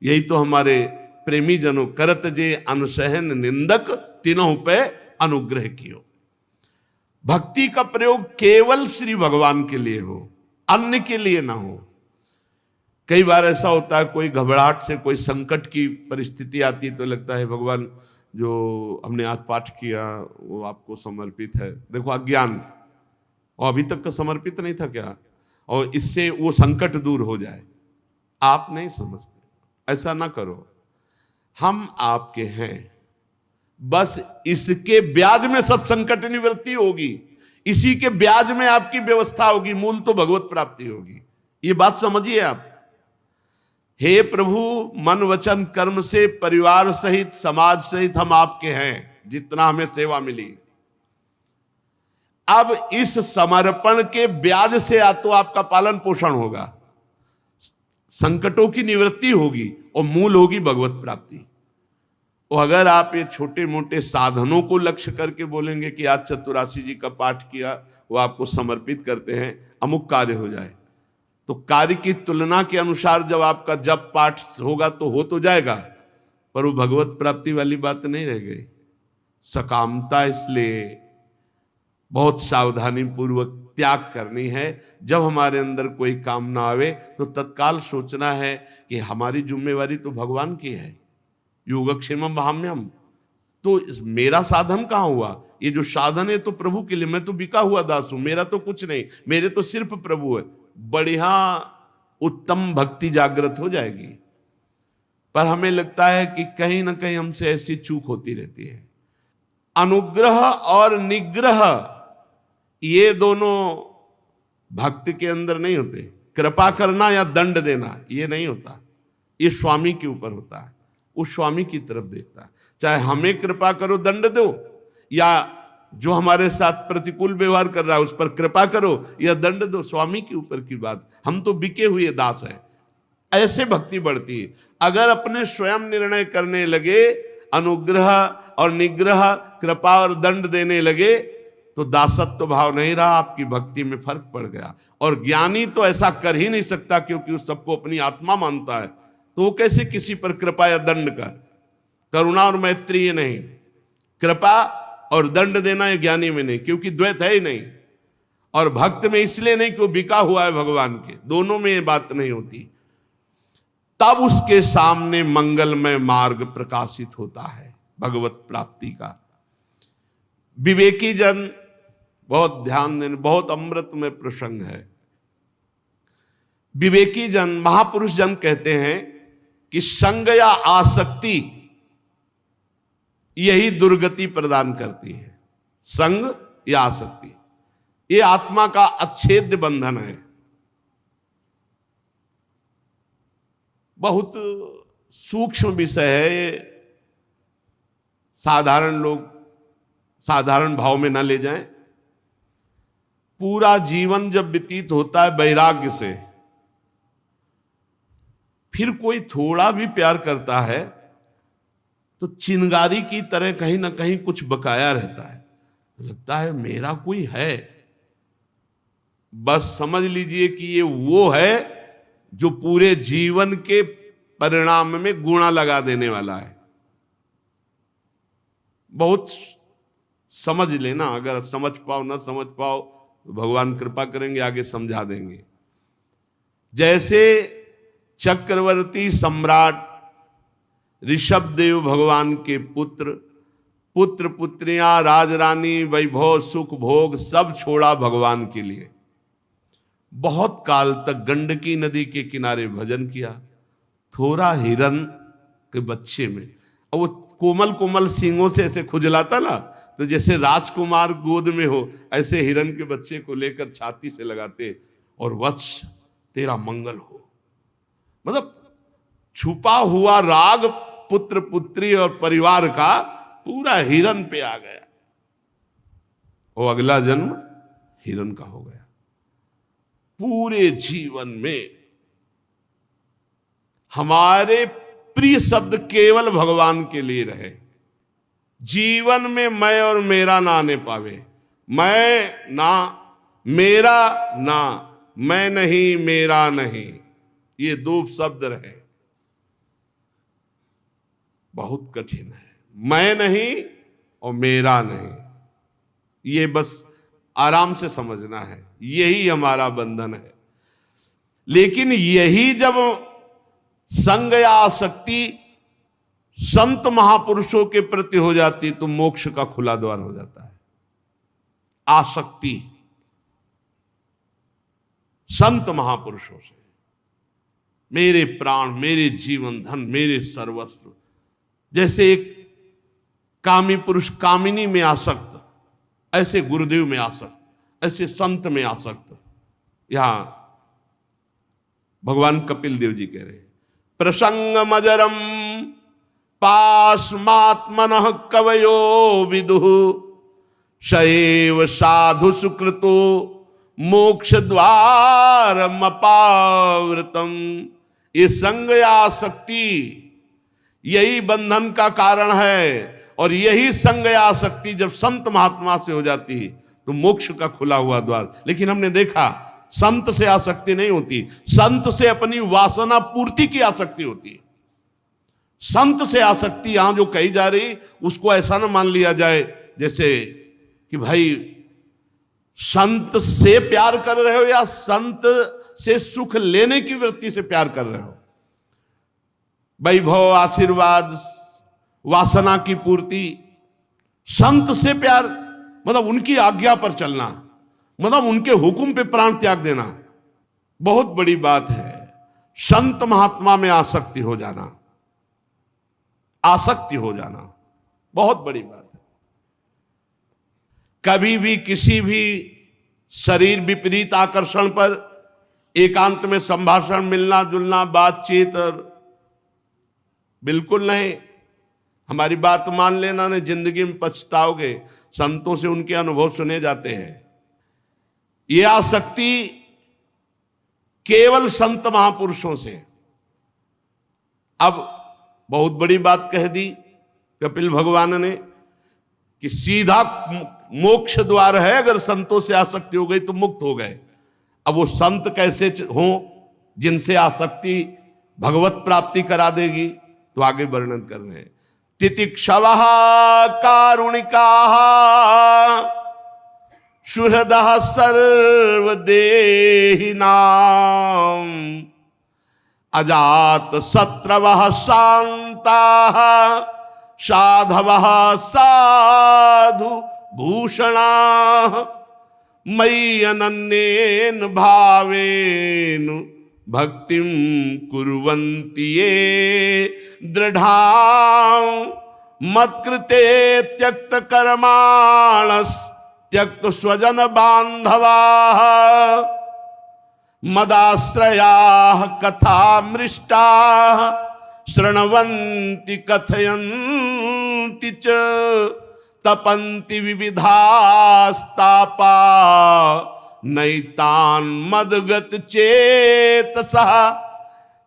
यही तो हमारे प्रेमी जनों करत जे अनसहन निंदक तीनों पे अनुग्रह कियो। भक्ति का प्रयोग केवल श्री भगवान के लिए हो, अन्य के लिए ना हो। कई बार ऐसा होता है, कोई घबराहट से कोई संकट की परिस्थिति आती है तो लगता है भगवान जो हमने आज पाठ किया वो आपको समर्पित है। देखो अज्ञान, और अभी तक का समर्पित नहीं था क्या, और इससे वो संकट दूर हो जाए। आप नहीं समझते, ऐसा ना करो। हम आपके हैं, बस इसके ब्याज में सब संकट निवृत्ति होगी, इसी के ब्याज में आपकी व्यवस्था होगी, मूल तो भगवत प्राप्ति होगी। ये बात समझिए आप। हे प्रभु, मन वचन कर्म से परिवार सहित समाज सहित हम आपके हैं, जितना हमें सेवा मिली। अब इस समर्पण के ब्याज से या तो आपका पालन पोषण होगा, संकटों की निवृत्ति होगी, और मूल होगी भगवत प्राप्ति। और अगर आप ये छोटे मोटे साधनों को लक्ष्य करके बोलेंगे कि आज चतुरासी जी का पाठ किया, वो आपको समर्पित करते हैं, अमुक कार्य हो जाए, तो कार्य की तुलना के अनुसार जब आपका जप पाठ होगा तो हो तो जाएगा, पर वो भगवत प्राप्ति वाली बात नहीं रह गई। सकामता इसलिए बहुत सावधानी पूर्वक त्याग करनी है। जब हमारे अंदर कोई काम ना आवे तो तत्काल सोचना है कि हमारी जिम्मेवारी तो भगवान की है। योगक्षेमम वहाम्यम, तो मेरा साधन कहाँ हुआ? ये जो साधन है तो प्रभु के लिए, मैं तो बिका हुआ दास हूं, मेरा तो कुछ नहीं, मेरे तो सिर्फ प्रभु है। बढ़िया उत्तम भक्ति जागृत हो जाएगी। पर हमें लगता है कि कहीं ना कहीं हमसे ऐसी चूक होती रहती है। अनुग्रह और निग्रह ये दोनों भक्त के अंदर नहीं होते। कृपा करना या दंड देना ये नहीं होता, ये स्वामी के ऊपर होता है। वो स्वामी की तरफ देखता है। चाहे हमें कृपा करो दंड दो, या जो हमारे साथ प्रतिकूल व्यवहार कर रहा है उस पर कृपा करो या दंड दो, स्वामी के ऊपर की बात। हम तो बिके हुए दास हैं। ऐसे भक्ति बढ़ती है। अगर अपने स्वयं निर्णय करने लगे, अनुग्रह और निग्रह, कृपा और दंड देने लगे, तो दासत्व भाव नहीं रहा, आपकी भक्ति में फर्क पड़ गया। और ज्ञानी तो ऐसा कर ही नहीं सकता, क्योंकि उस सबको अपनी आत्मा मानता है। तो वो कैसे किसी पर कृपा या दंड का? करुणा और मैत्री ये नहीं, कृपा और दंड देना ये ज्ञानी में नहीं, क्योंकि द्वैत है ही नहीं। और भक्त में इसलिए नहीं कि वो बिका हुआ है भगवान के, दोनों में ये बात नहीं होती। तब उसके सामने मंगलमय मार्ग प्रकाशित होता है भगवत प्राप्ति का। विवेकी जन, बहुत ध्यान देने, बहुत अमृतमय प्रसंग है। विवेकी जन, महापुरुष जन कहते हैं कि संग या आसक्ति यही दुर्गति प्रदान करती है। संग या आसक्ति ये आत्मा का अच्छेद्य बंधन है। बहुत सूक्ष्म विषय है ये, साधारण लोग साधारण भाव में ना ले जाएं। पूरा जीवन जब व्यतीत होता है वैराग्य से, फिर कोई थोड़ा भी प्यार करता है तो चिंगारी की तरह कहीं ना कहीं कुछ बकाया रहता है। लगता है मेरा कोई है। बस समझ लीजिए कि ये वो है जो पूरे जीवन के परिणाम में गुणा लगा देने वाला है। बहुत समझ लेना, अगर समझ पाओ ना समझ पाओ तो भगवान कृपा करेंगे, आगे समझा देंगे। जैसे चक्रवर्ती सम्राट ऋषभदेव भगवान के पुत्र, पुत्र पुत्रियां, राजरानी, वैभव, सुख, भोग सब छोड़ा भगवान के लिए। बहुत काल तक गंडकी नदी के किनारे भजन किया। थोड़ा हिरन के बच्चे में, और वो कोमल कोमल सींगों से ऐसे खुजलाता ना, तो जैसे राजकुमार गोद में हो, ऐसे हिरन के बच्चे को लेकर छाती से लगाते और वत्स तेरा मंगल हो। मतलब छुपा हुआ राग पुत्र पुत्री और परिवार का पूरा हिरन पे आ गया, और अगला जन्म हिरन का हो गया। पूरे जीवन में हमारे प्रिय शब्द केवल भगवान के लिए रहे। जीवन में मैं और मेरा ना आने पावे। मैं ना, मेरा ना, मैं नहीं मेरा नहीं, ये दो शब्द रहे। बहुत कठिन है, मैं नहीं और मेरा नहीं, ये बस आराम से समझना है, यही हमारा बंधन है। लेकिन यही जब संग या आसक्ति संत महापुरुषों के प्रति हो जाती तो मोक्ष का खुला द्वार हो जाता है। आसक्ति संत महापुरुषों से, मेरे प्राण, मेरे जीवन धन, मेरे सर्वस्व, जैसे एक कामी पुरुष कामिनी में आसक्त, ऐसे गुरुदेव में आसक्त, ऐसे संत में आसक्त। यहां भगवान कपिल देव जी कह रहे हैं, प्रसंग मजरम पास्मात्मनः कवयो विदुः शैव साधु सुकृतो मोक्ष द्वारम अपावृतम। ये संग या आसक्ति यही बंधन का कारण है, और यही संग या आसक्ति जब संत महात्मा से हो जाती है तो मोक्ष का खुला हुआ द्वार। लेकिन हमने देखा संत से आसक्ति नहीं होती, संत से अपनी वासना पूर्ति की आसक्ति होती है। संत से आसक्ति यहां जो कही जा रही उसको ऐसा ना मान लिया जाए जैसे कि भाई संत से प्यार कर रहे हो या संत से सुख लेने की वृत्ति से प्यार कर रहे हो। वैभव, आशीर्वाद, वासना की पूर्ति, संत से प्यार मतलब उनकी आज्ञा पर चलना, मतलब उनके हुक्म पे प्राण त्याग देना, बहुत बड़ी बात है। संत महात्मा में आसक्ति हो जाना, आसक्ति हो जाना बहुत बड़ी बात है। कभी भी किसी भी शरीर विपरीत आकर्षण पर एकांत में संभाषण, मिलना जुलना, बातचीत बिल्कुल नहीं। हमारी बात मान लेना, नहीं जिंदगी में पछताओगे। संतों से उनके अनुभव सुने जाते हैं। यह आसक्ति केवल संत महापुरुषों से। अब बहुत बड़ी बात कह दी कपिल भगवान ने कि सीधा मोक्ष द्वार है, अगर संतों से आसक्ति हो गई तो मुक्त हो गए। अब वो संत कैसे हो जिनसे आसक्ति भगवत प्राप्ति करा देगी, तो आगे वर्णन कर रहे हैं। तितिक्षवः कारुणिकाः सुहृदः सर्वदेहिनां अजात शत्रवः शान्ताः साधवः साधु भूषणाः मयि अनन्येन भावेन भक्तिं कुर्वन्ति ये दृढ़ां मत्कृते त्यक्त कर्माणस् त्यक्त स्वजन बांधवाः मदाश्रयाः कथामृष्टाः शृण्वन्ति कथयन्ति च तपन्ति विविधास्तापा नैतान् मदगत चेतसः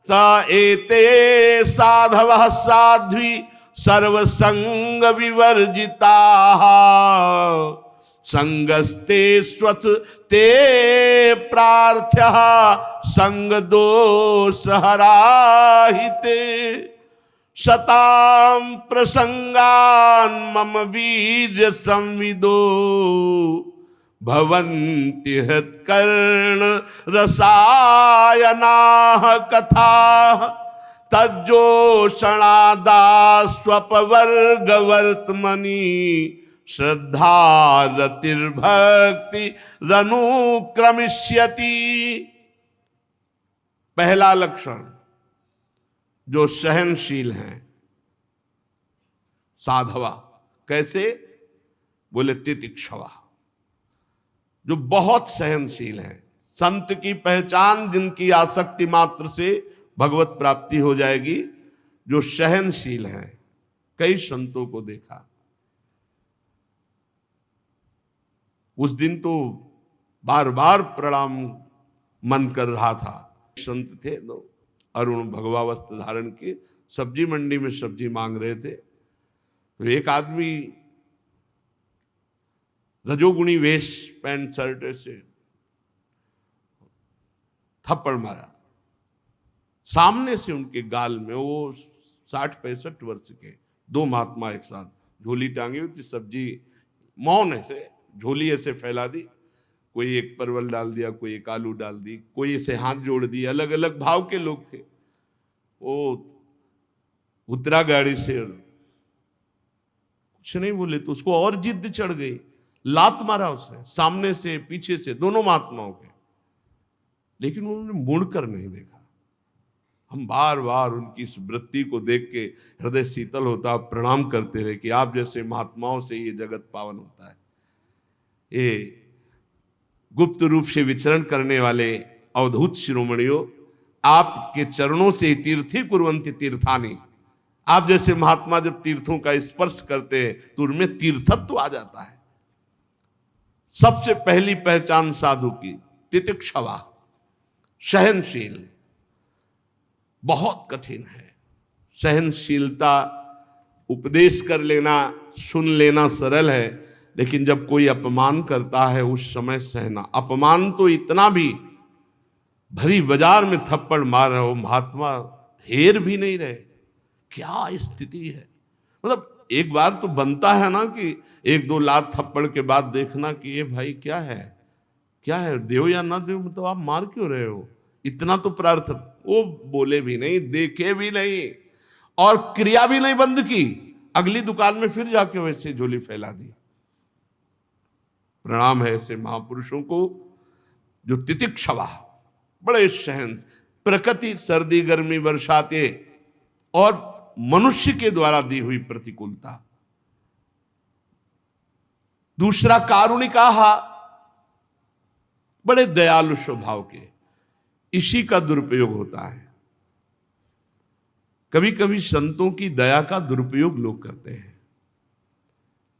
त एते साधवः साध्वी सर्वसंग विवर्जिताः संगस्ते स्वथ ते प्रार्थ्यः संग दोष हराहिते शतां प्रसंगान् मम वीर्य संविदो भवन्ति हृत्कर्ण रसायनाः कथाः तज्जोषणादास्वपवर्गवर्त्मनि श्रद्धा रतिर्भक्ति रनुक्रमिष्यति। पहला लक्षण जो सहनशील हैं साधवा, कैसे बोले तितिक्षवा, जो बहुत सहनशील हैं। संत की पहचान जिनकी आसक्ति मात्र से भगवत प्राप्ति हो जाएगी, जो सहनशील हैं। कई संतों को देखा, उस दिन तो बार बार प्रणाम मन कर रहा था। संत थे तो अरुण भगवा वस्त्र धारण किए, सब्जी मंडी में सब्जी मांग रहे थे। तो एक आदमी रजोगुणी वेश, पैंट शर्ट से थप्पड़ मारा सामने से उनके गाल में। वो 60-65 वर्ष के दो महात्मा एक साथ, झोली टांगी हुई थी, सब्जी मौन ऐसे झोली ऐसे फैला दी, कोई एक परवल डाल दिया, कोई एक आलू डाल दी, कोई ऐसे हाथ जोड़ दिए। अलग अलग भाव के लोग थे। वो उतरा गाड़ी से, कुछ नहीं बोले तो उसको और जिद चढ़ गई, लात मारा उसने सामने से पीछे से दोनों महात्माओं के, लेकिन उन्होंने मुड़कर नहीं देखा। हम बार बार उनकी इस वृत्ति को देख के हृदय शीतल होता, प्रणाम करते रहे कि आप जैसे महात्माओं से ये जगत पावन होता है। ये गुप्त रूप से विचरण करने वाले अवधूत शिरोमणियों, आपके चरणों से तीर्थी कुर्वन्ति तीर्थानि। आप जैसे महात्मा जब तीर्थों का स्पर्श करते हैं तो उनमें तीर्थत्व आ जाता है। सबसे पहली पहचान साधु की तितिक्षवा, सहनशील। बहुत कठिन है सहनशीलता। उपदेश कर लेना, सुन लेना सरल है, लेकिन जब कोई अपमान करता है उस समय सहना। अपमान तो इतना भी, भरी बाजार में थप्पड़ मार रहे हो, महात्मा हेर भी नहीं रहे। क्या स्थिति है। मतलब एक बार तो बनता है ना कि एक दो लात थप्पड़ के बाद देखना कि ये भाई क्या है, क्या है, देव या ना देव, मतलब आप मार क्यों रहे हो। इतना तो प्रार्थना। वो बोले भी नहीं, देखे भी नहीं, और क्रिया भी नहीं बंद की। अगली दुकान में फिर जाके वैसे झोली फैला दी। प्रणाम है ऐसे महापुरुषों को जो तितिक्षवा, बड़े सहन। प्रकृति सर्दी गर्मी बरसाते और मनुष्य के द्वारा दी हुई प्रतिकूलता। दूसरा कारुणिकाहा, बड़े दयालु स्वभाव के। इसी का दुरुपयोग होता है। कभी कभी संतों की दया का दुरुपयोग लोग करते हैं।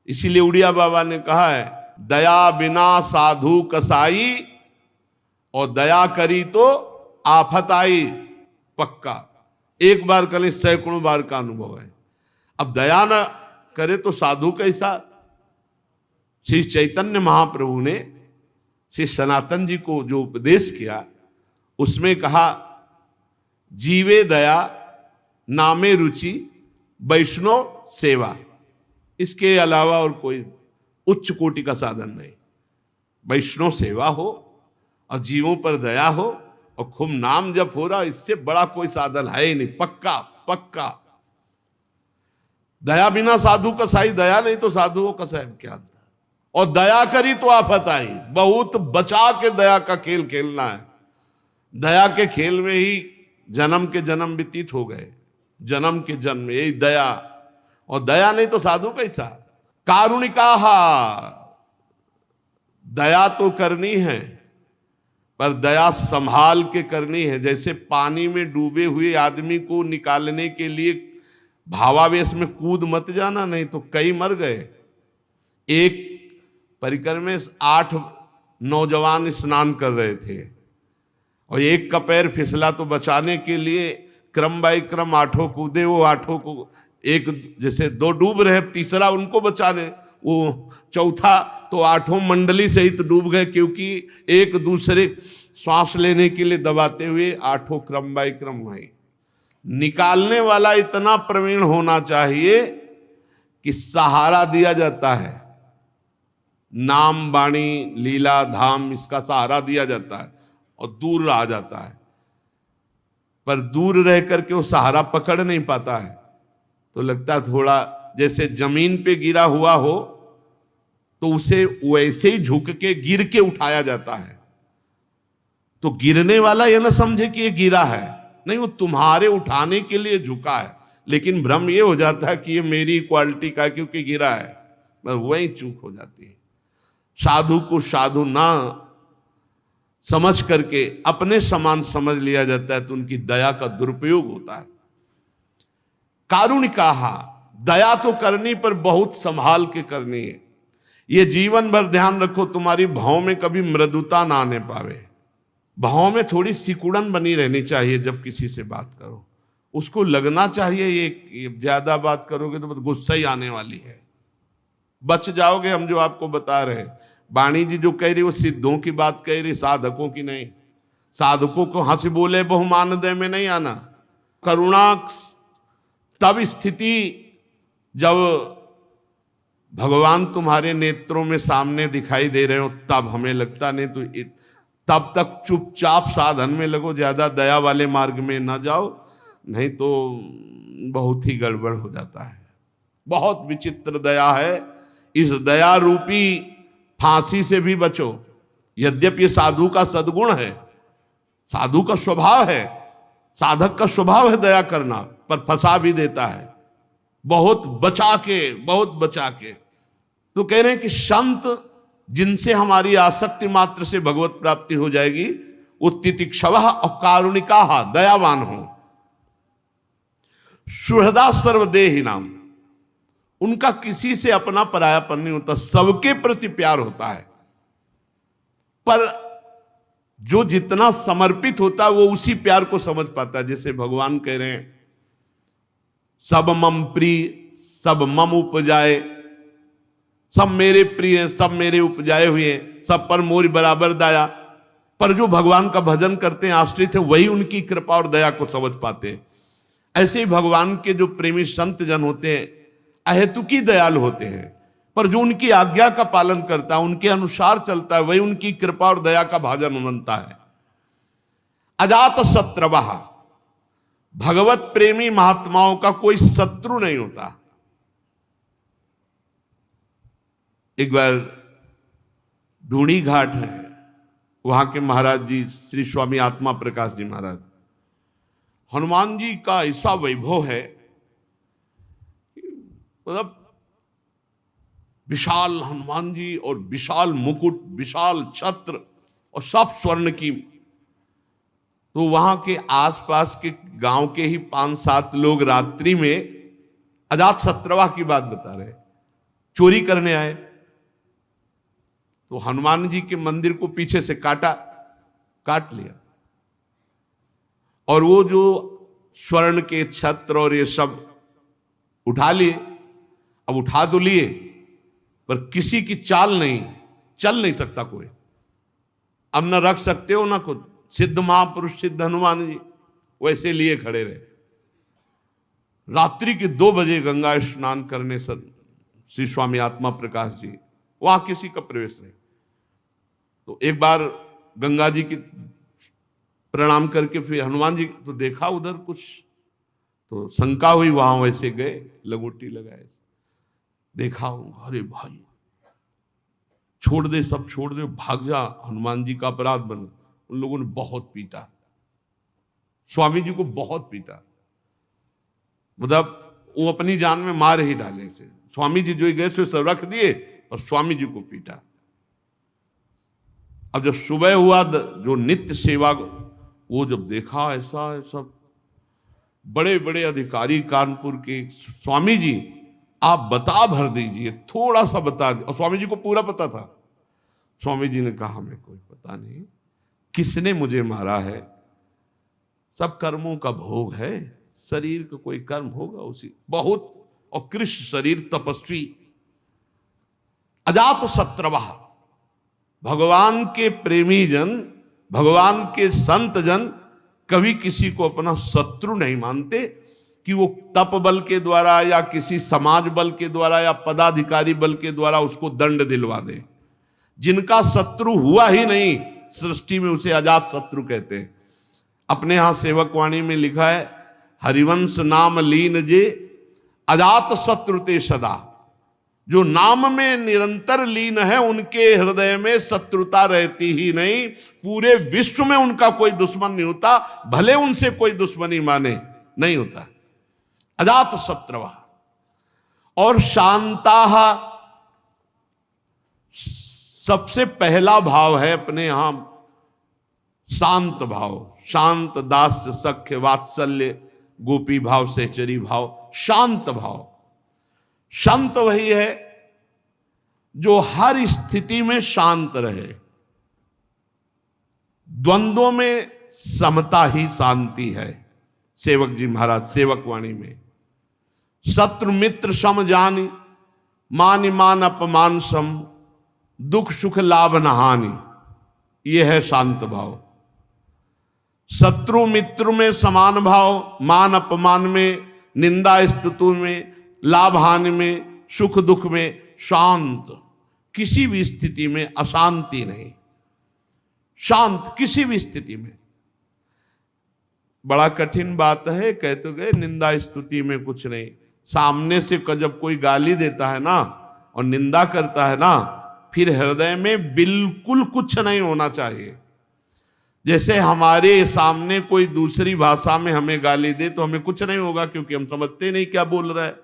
इसीलिए उड़िया बाबा ने कहा है, दया बिना साधु कसाई, और दया करी तो आफत आई। पक्का, एक बार करें सैकड़ों बार का अनुभव है। अब दया न करे तो साधु कैसा। श्री चैतन्य महाप्रभु ने श्री सनातन जी को जो उपदेश किया, उसमें कहा, जीवे दया नामे रुचि वैष्णव सेवा। इसके अलावा और कोई उच्च कोटि का साधन नहीं। वैष्णव सेवा हो और जीवों पर दया हो और खूब नाम जप हो रहा, इससे बड़ा कोई साधन है ही नहीं। पक्का पक्का। दया बिना साधु कसाई, दया नहीं तो साधु को कसाई क्या। और दया करी तो आफत आई। बहुत बचा के दया का खेल खेलना है। दया के खेल में ही जन्म के जन्म व्यतीत हो गए। जन्म के जन्म यही दया, और दया नहीं तो साधु कैसा। कारुणिकाहा, दया तो करनी है पर दया संभाल के करनी है। जैसे पानी में डूबे हुए आदमी को निकालने के लिए भावावेश में कूद मत जाना, नहीं तो कई मर गए। एक परिकर में 8 नौजवान स्नान कर रहे थे और एक का पैर फिसला, तो बचाने के लिए क्रम बाई क्रम 8 कूदे। वो 8 को एक जैसे 2 डूब रहे, तीसरा उनको बचाने, वो चौथा तो 8 मंडली सहित डूब गए, क्योंकि एक दूसरे श्वास लेने के लिए दबाते हुए 8 क्रम बाई क्रम हुए। निकालने वाला इतना प्रवीण होना चाहिए कि सहारा दिया जाता है। नाम वाणी लीला धाम, इसका सहारा दिया जाता है और दूर आ जाता है। पर दूर रह करके वो सहारा पकड़ नहीं पाता है, तो लगता है थोड़ा जैसे जमीन पे गिरा हुआ हो तो उसे वैसे ही झुक के गिर के उठाया जाता है। तो गिरने वाला ये ना समझे कि ये गिरा है, नहीं, वो तुम्हारे उठाने के लिए झुका है। लेकिन भ्रम ये हो जाता है कि ये मेरी क्वालिटी का क्योंकि गिरा है, बस वही चूक हो जाती है। साधु को साधु ना समझ करके अपने समान समझ लिया जाता है, तो उनकी दया का दुरुपयोग होता है। कारुणिकाहा, दया तो करनी पर बहुत संभाल के करनी है। ये जीवन भर ध्यान रखो, तुम्हारी भाव में कभी मृदुता ना आने पावे। भाव में थोड़ी सिकुड़न बनी रहनी चाहिए। जब किसी से बात करो उसको लगना चाहिए ये ज्यादा बात करोगे तो गुस्सा ही आने वाली है, बच जाओगे। हम जो आपको बता रहे, वाणी जी जो कह रही वो सिद्धों की बात कह रही, साधकों की नहीं। साधकों को हंस बोले बहुमान दे में नहीं आना। करुणा तब स्थिति जब भगवान तुम्हारे नेत्रों में सामने दिखाई दे रहे हो तब हमें लगता, नहीं तो तब तक चुपचाप साधन में लगो, ज्यादा दया वाले मार्ग में ना जाओ, नहीं तो बहुत ही गड़बड़ हो जाता है। बहुत विचित्र दया है। इस दया रूपी फांसी से भी बचो। यद्यपि ये साधु का सद्गुण है, साधु का स्वभाव है, साधक का स्वभाव है दया करना, पर फंसा भी देता है। बहुत बचा के, बहुत बचा के। तो कह रहे हैं कि संत जिनसे हमारी आसक्ति मात्र से भगवत प्राप्ति हो जाएगी, वो तितिक्षवः और कारुणिकाः, दयावान हो। सुहृदा सर्वदेहि नाम, उनका किसी से अपना परायापन नहीं होता, सबके प्रति प्यार होता है। पर जो जितना समर्पित होता है वो उसी प्यार को समझ पाता है। जैसे भगवान कह रहे हैं सब मम प्रिय, सब मम उपजाए, सब मेरे प्रिय, सब मेरे उपजाए हुए, सब पर मोर बराबर दया। पर जो भगवान का भजन करते हैं, आश्रित है, वही उनकी कृपा और दया को समझ पाते हैं। ऐसे ही भगवान के जो प्रेमी संत जन होते हैं अहेतुकी दयालु होते हैं, पर जो उनकी आज्ञा का पालन करता है, उनके अनुसार चलता है, वही उनकी कृपा और दया का भाजन बनता है। अजात शत्रवः, भगवत प्रेमी महात्माओं का कोई शत्रु नहीं होता। एक बार ढूंढी घाट है, वहां के महाराज जी श्री स्वामी आत्मा प्रकाश जी महाराज, हनुमान जी का ऐसा वैभव है, मतलब विशाल हनुमान जी और विशाल मुकुट, विशाल छत्र और सब स्वर्ण की। तो वहां के आसपास के गांव के ही 5-7 लोग रात्रि में अजात शत्रवा की बात बता रहे, चोरी करने आए। तो हनुमान जी के मंदिर को पीछे से काट लिया, और वो जो स्वर्ण के छत्र और ये सब उठा लिए। अब उठा तो लिए, पर किसी की चाल नहीं, चल नहीं सकता कोई। अब न रख सकते हो ना कुछ। सिद्ध महापुरुष सिद्ध हनुमान जी वैसे लिए खड़े रहे। रात्रि के 2 बजे गंगा स्नान करने श्री स्वामी आत्मा प्रकाश जी, वहां किसी का प्रवेश नहीं। तो एक बार गंगा जी की प्रणाम करके फिर हनुमान जी तो देखा उधर कुछ, तो शंका हुई, वहां वैसे गए, लगोटी लगाए, देखा, अरे भाई छोड़ दे, सब छोड़ दे, भाग जा, हनुमान जी का अपराध बन। उन लोगों ने बहुत पीटा, स्वामी जी को बहुत पीटा, मतलब वो अपनी जान में मार ही डाले से। स्वामी जी जो गए से सब रख दिए, पर स्वामी जी को पीटा। अब जब सुबह हुआ, जो नित्य सेवा, वो जब देखा ऐसा सब बड़े बड़े अधिकारी कानपुर के, स्वामी जी आप बता भर दीजिए, थोड़ा सा बता दीजिए। और स्वामी जी को पूरा पता था। स्वामी जी ने कहा हमें कोई पता नहीं किसने मुझे मारा है, सब कर्मों का भोग है, शरीर का कोई कर्म होगा उसी, बहुत और कृष्ण शरीर तपस्वी। अजात शत्रवः, भगवान के प्रेमी जन, भगवान के संत जन कभी किसी को अपना शत्रु नहीं मानते कि वो तप बल के द्वारा या किसी समाज बल के द्वारा या पदाधिकारी बल के द्वारा उसको दंड दिलवा दे। जिनका शत्रु हुआ ही नहीं सृष्टि में, उसे अजात शत्रु कहते हैं। अपने यहां सेवक वाणी में लिखा है, हरिवंश नाम लीन जे अजात शत्रु ते सदा। जो नाम में निरंतर लीन है उनके हृदय में शत्रुता रहती ही नहीं। पूरे विश्व में उनका कोई दुश्मन नहीं होता, भले उनसे कोई दुश्मनी माने, नहीं होता। अजात शत्रवः। और शांताः, सबसे पहला भाव है अपने यहां शांत भाव, शांत, दास्य, सख्य, वात्सल्य, गोपी भाव, सहचरी भाव, शांत भाव। शांत वही है जो हर स्थिति में शांत रहे। द्वंद्वों में समता ही शांति है। सेवक जी महाराज सेवक वाणी में, शत्रु मित्र सम जानी, मान मान अपमान सम, दुख सुख लाभ न हानि, यह है शांत भाव। शत्रु मित्र में समान भाव, मान अपमान में, निंदा स्तुति में, लाभ हानि में, सुख दुख में शांत, किसी भी स्थिति में अशांति नहीं, शांत किसी भी स्थिति में। बड़ा कठिन बात है, कह तो गए निंदा स्तुति में कुछ नहीं। सामने से जब कोई गाली देता है ना और निंदा करता है ना, फिर हृदय में बिल्कुल कुछ नहीं होना चाहिए। जैसे हमारे सामने कोई दूसरी भाषा में हमें गाली दे तो हमें कुछ नहीं होगा, क्योंकि हम समझते नहीं क्या बोल रहा है।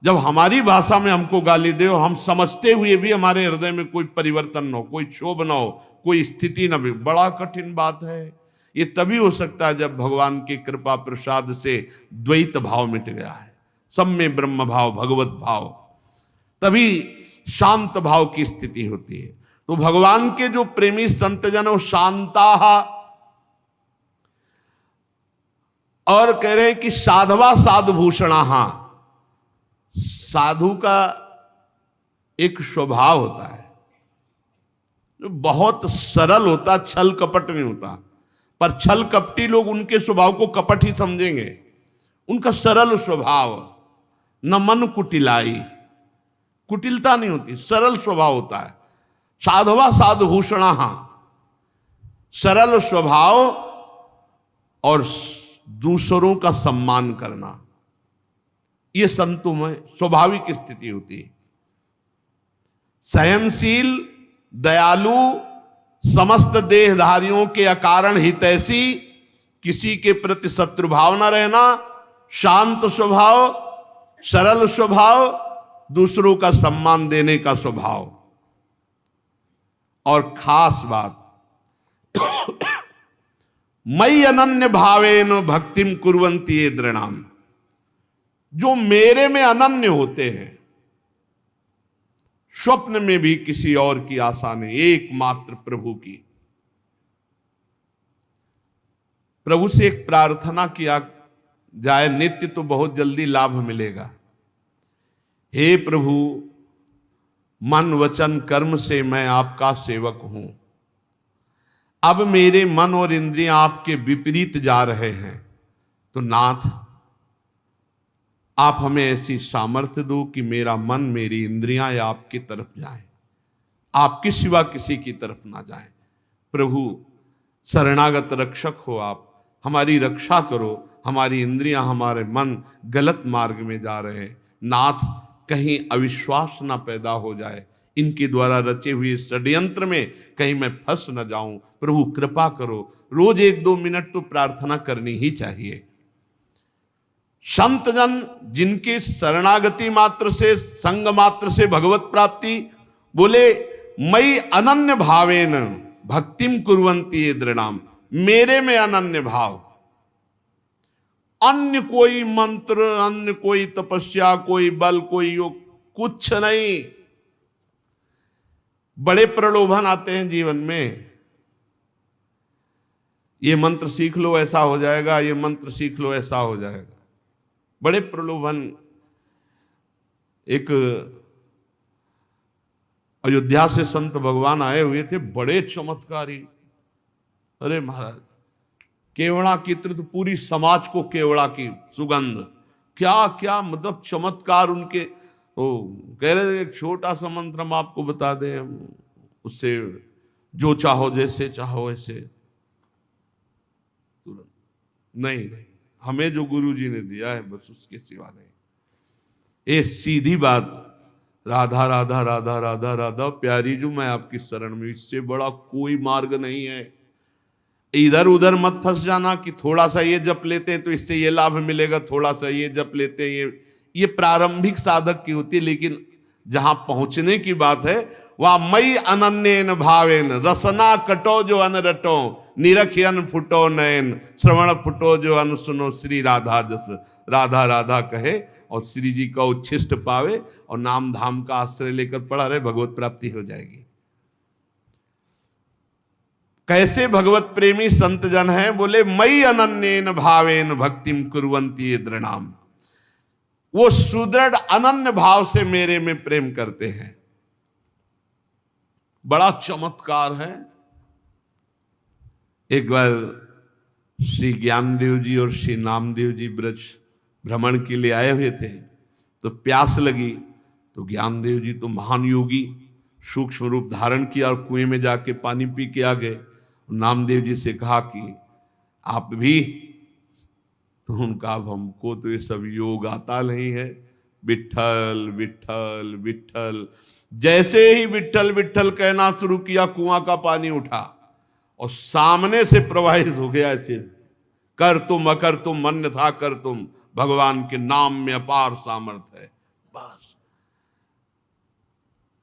जब हमारी भाषा में हमको गाली दे और हम समझते हुए भी हमारे हृदय में कोई परिवर्तन न हो, कोई क्षोभ न हो, कोई स्थिति न भी, बड़ा कठिन बात है। ये तभी हो सकता है जब भगवान की कृपा प्रसाद से द्वैत भाव मिट गया है, सब में ब्रह्म भाव भगवत भाव, तभी शांत भाव की स्थिति होती है। तो भगवान के जो प्रेमी संतजन वो शांता, और कह रहे हैं कि साधवा साधुभूषणा, साधु का एक स्वभाव होता है जो बहुत सरल होता, छल कपट नहीं होता। पर छल कपटी लोग उनके स्वभाव को कपट ही समझेंगे। उनका सरल स्वभाव, न मन कुटिलाई, कुटिलता नहीं होती, सरल स्वभाव होता है। साधवा साधुभूषणा, सरल स्वभाव और दूसरों का सम्मान करना, ये संतों में स्वाभाविक स्थिति होती है। सहनशील, दयालु, समस्त देहधारियों के अकारण हितैषी, किसी के प्रति शत्रुभाव न रहना, शांत स्वभाव, सरल स्वभाव, दूसरों का सम्मान देने का स्वभाव। और खास बात, मयि अनन्य भावेन भक्तिम कुर्वन्ति ये दृणाम, जो मेरे में अनन्य होते हैं, स्वप्न में भी किसी और की आशा नहीं, एकमात्र प्रभु की। प्रभु से एक प्रार्थना किया जाए नित्य तो बहुत जल्दी लाभ मिलेगा। हे प्रभु, मन वचन कर्म से मैं आपका सेवक हूं, अब मेरे मन और इंद्रियां आपके विपरीत जा रहे हैं, तो नाथ आप हमें ऐसी सामर्थ्य दो कि मेरा मन मेरी इंद्रियां आपकी तरफ जाएं, आपके सिवा किसी की तरफ ना जाएं। प्रभु शरणागत रक्षक हो, आप हमारी रक्षा करो, हमारी इंद्रियां हमारे मन गलत मार्ग में जा रहे हैं। नाथ कहीं अविश्वास ना पैदा हो जाए, इनके द्वारा रचे हुए षड्यंत्र में कहीं मैं फंस न जाऊं। प्रभु कृपा करो। रोज 1-2 मिनट तो प्रार्थना करनी ही चाहिए। संत जन जिनके शरणागति मात्र से, संग मात्र से भगवत प्राप्ति, बोले मयि अनन्य भावेन भक्तिम कुर्वन्ति ये दृणाम, मेरे में अनन्य भाव, अन्य कोई मंत्र, अन्य कोई तपस्या, कोई बल, कोई योग, कुछ नहीं। बड़े प्रलोभन आते हैं जीवन में, ये मंत्र सीख लो ऐसा हो जाएगा, ये मंत्र सीख लो ऐसा हो जाएगा, बड़े प्रलोभन। एक अयोध्या से संत भगवान आए हुए थे, बड़े चमत्कारी। अरे महाराज, केवड़ा की तीर्थ, पूरी समाज को केवड़ा की सुगंध, क्या क्या मतलब चमत्कार उनके। वो कह रहे थे एक छोटा सा मंत्र हम आपको बता दें, उससे जो चाहो जैसे चाहो ऐसे। नहीं, हमें जो गुरु जी ने दिया है बस उसके सिवा नहीं। ये सीधी बात, राधा राधा राधा राधा राधा प्यारी जो मैं आपकी शरण में, इससे बड़ा कोई मार्ग नहीं है। इधर उधर मत फंस जाना कि थोड़ा सा ये जप लेते हैं तो इससे ये लाभ मिलेगा, थोड़ा सा ये जप लेते हैं, ये प्रारंभिक साधक की होती है। लेकिन जहां पहुंचने की बात है वह मयि अनन्येन भावेन, रसना कटो जो अन रटो, निरखियन फुटो नयन, श्रवण फुटो जो अन सुनो, श्री राधा जस राधा राधा कहे और श्री जी का उच्छिष्ट पावे और नाम धाम का आश्रय लेकर पड़ा रहे, भगवत प्राप्ति हो जाएगी। कैसे भगवत प्रेमी संत जन हैं? बोले मई अनन्येन भावेन भक्तिम कुर्वन्ति ये दृढ़ाम। वो सुदृढ़ अनन्य भाव से मेरे में प्रेम करते हैं। बड़ा चमत्कार है। एक बार श्री ज्ञानदेव जी और श्री नामदेव जी ब्रज भ्रमण के लिए आए हुए थे, तो प्यास लगी। तो ज्ञानदेव जी तो महान योगी, सूक्ष्म रूप धारण किया और कुएं में जाके पानी पी के आ गए। नामदेव जी से कहा कि आप भी? तो उनका, अब हमको तो ये सब योग आता नहीं है। विठ्ठल विठ्ठल विठ्ठल। जैसे ही विठ्ठल विठ्ठल कहना शुरू किया, कुआं का पानी उठा और सामने से प्रवाहित हो गया। ऐसे कर तुम अकर तुम अन्यथा कर तुम, भगवान के नाम में अपार सामर्थ्य है। बस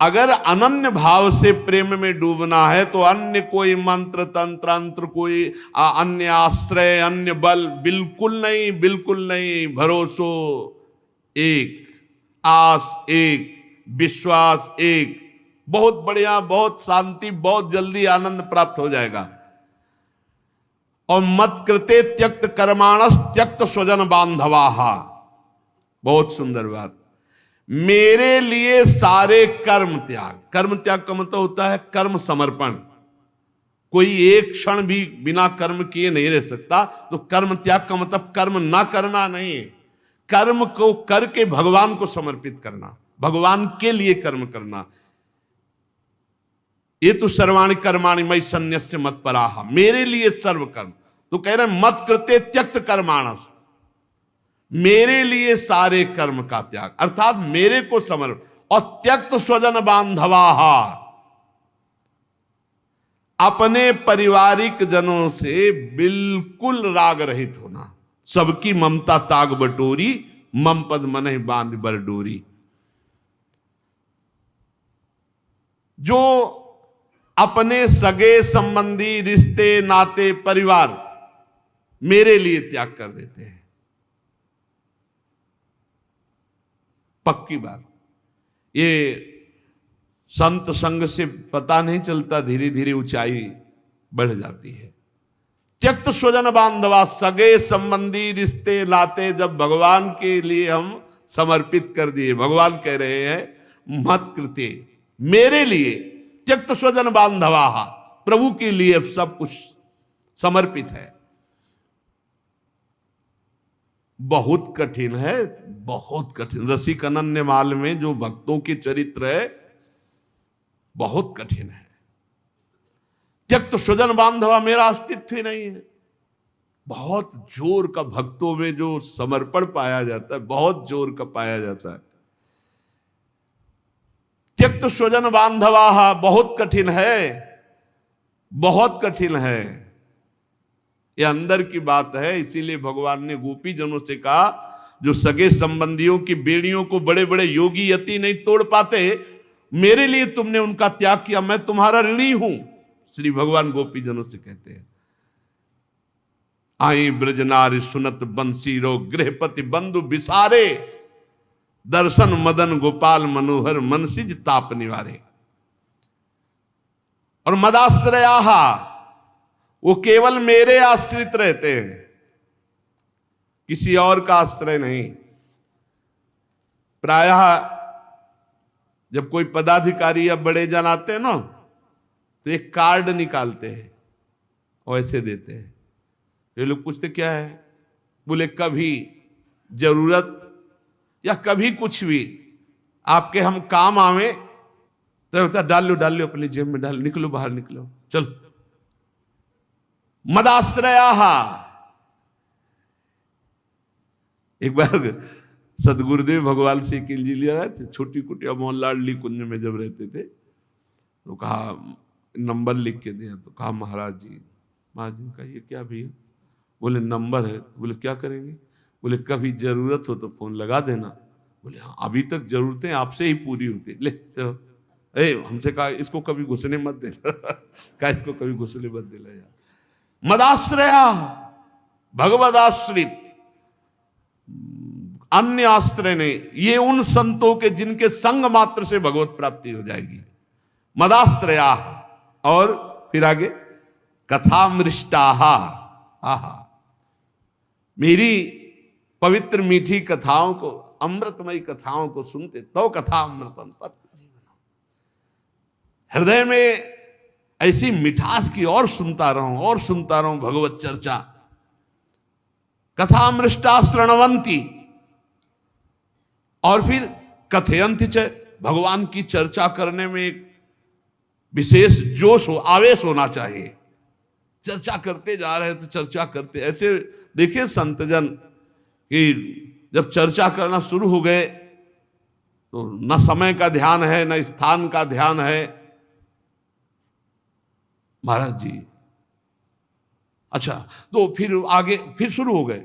अगर अनन्य भाव से प्रेम में डूबना है तो अन्य कोई मंत्र तंत्र अंत्र, कोई अन्य आश्रय, अन्य बल बिल्कुल नहीं, बिल्कुल नहीं। भरोसो एक, आस एक, विश्वास एक। बहुत बढ़िया, बहुत शांति, बहुत जल्दी आनंद प्राप्त हो जाएगा। और मत कृते त्यक्त कर्माणस त्यक्त स्वजन बांधवाहा। बहुत सुंदर बात। मेरे लिए सारे कर्म त्याग। कर्म त्याग का मतलब होता है कर्म समर्पण। कोई एक क्षण भी बिना कर्म किए नहीं रह सकता। तो कर्म त्याग का मतलब कर्म ना करना नहीं, कर्म को करके भगवान को समर्पित करना, भगवान के लिए कर्म करना। ये तो सर्वाणि कर्माणि मयि सन्न्यस्य मत्पराः, मेरे लिए सर्व कर्म। तो कह रहे मत कृते त्यक्त कर्माणस, मेरे लिए सारे कर्म का त्याग, अर्थात मेरे को समर्पण। और त्यक्त स्वजन बांधवाहा, अपने पारिवारिक जनों से बिल्कुल राग रहित होना। सबकी ममता ताग बटोरी, मम पद मनहि बांध बर डोरी। जो अपने सगे संबंधी, रिश्ते नाते, परिवार मेरे लिए त्याग कर देते हैं। पक्की बात। ये संत संग से पता नहीं चलता, धीरे धीरे ऊंचाई बढ़ जाती है। त्यक्त स्वजन बांधवा, सगे संबंधी, रिश्ते नाते जब भगवान के लिए हम समर्पित कर दिए, भगवान कह रहे हैं मत कृते, मेरे लिए, त्यक्त स्वजन बांधवा, प्रभु के लिए सब कुछ समर्पित है। बहुत कठिन है, बहुत कठिन। रसिक अनन्य माल में जो भक्तों के चरित्र है बहुत कठिन है। त्यक्त स्वजन बांधवा, मेरा अस्तित्व ही नहीं है। बहुत जोर का भक्तों में जो समर्पण पाया जाता है, बहुत जोर का पाया जाता है। त्यक्त स्वजन बांधवा बहुत कठिन है, बहुत कठिन है। ये अंदर की बात है। इसीलिए भगवान ने गोपी जनों से कहा, जो सगे संबंधियों की बेड़ियों को बड़े बड़े योगी यति नहीं तोड़ पाते, मेरे लिए तुमने उनका त्याग किया, मैं तुम्हारा ऋणी हूं। श्री भगवान गोपी जनों से कहते हैं, आई ब्रजनारी सुनत बंसीरो, गृहपति बंधु बिसारे, दर्शन मदन गोपाल मनोहर, मनसिज ताप निवारे। और मदाश्रयाहा, वो केवल मेरे आश्रित रहते हैं, किसी और का आश्रय नहीं। प्रायः जब कोई पदाधिकारी या बड़े जन आते हैं ना, तो एक कार्ड निकालते हैं और ऐसे देते हैं। ये लोग पूछते क्या है? बोले कभी जरूरत या कभी कुछ भी आपके हम काम आवे तो होता डाल लो अपनी जेब में, डाल, निकलो बाहर निकलो, चलो। मदाश्रयाहा। एक बार सदगुरुदेव भगवान से किल जी लिया रहे थे, छोटी कुटिया मोहनलाडली कुंज में जब रहते थे, तो कहा नंबर लिख के दिया। तो कहा महाराज जी, महाराज जी का ये क्या भैया? बोले नंबर है। तो बोले क्या करेंगे? बोले कभी जरूरत हो तो फोन लगा देना। बोले हाँ, अभी तक जरूरतें आपसे ही पूरी होती। ले हमसे कहा इसको कभी घुसने मत देना कहा इसको कभी घुसने मत देना यार। मदाश्रया, भगवदाश्रित, अन्य आश्रय नहीं। ये उन संतों के जिनके संग मात्र से भगवत प्राप्ति हो जाएगी। मदाश्रया। और फिर आगे, कथामृष्टाहा, आहा, मेरी पवित्र मीठी कथाओं को, अमृतमयी कथाओं को सुनते, तो कथा अमृतम तत् जीवनम, हृदय में ऐसी मिठास की और सुनता रहूं भगवत चर्चा। कथामृष्टा श्रृण्वन्ति, और फिर कथयन्ति च, भगवान की चर्चा करने में एक विशेष जोश आवेश होना चाहिए। चर्चा करते जा रहे तो चर्चा करते, ऐसे देखिए संतजन कि जब चर्चा करना शुरू हो गए तो न समय का ध्यान है न स्थान का ध्यान है। महाराज जी, अच्छा, तो फिर आगे फिर शुरू हो गए,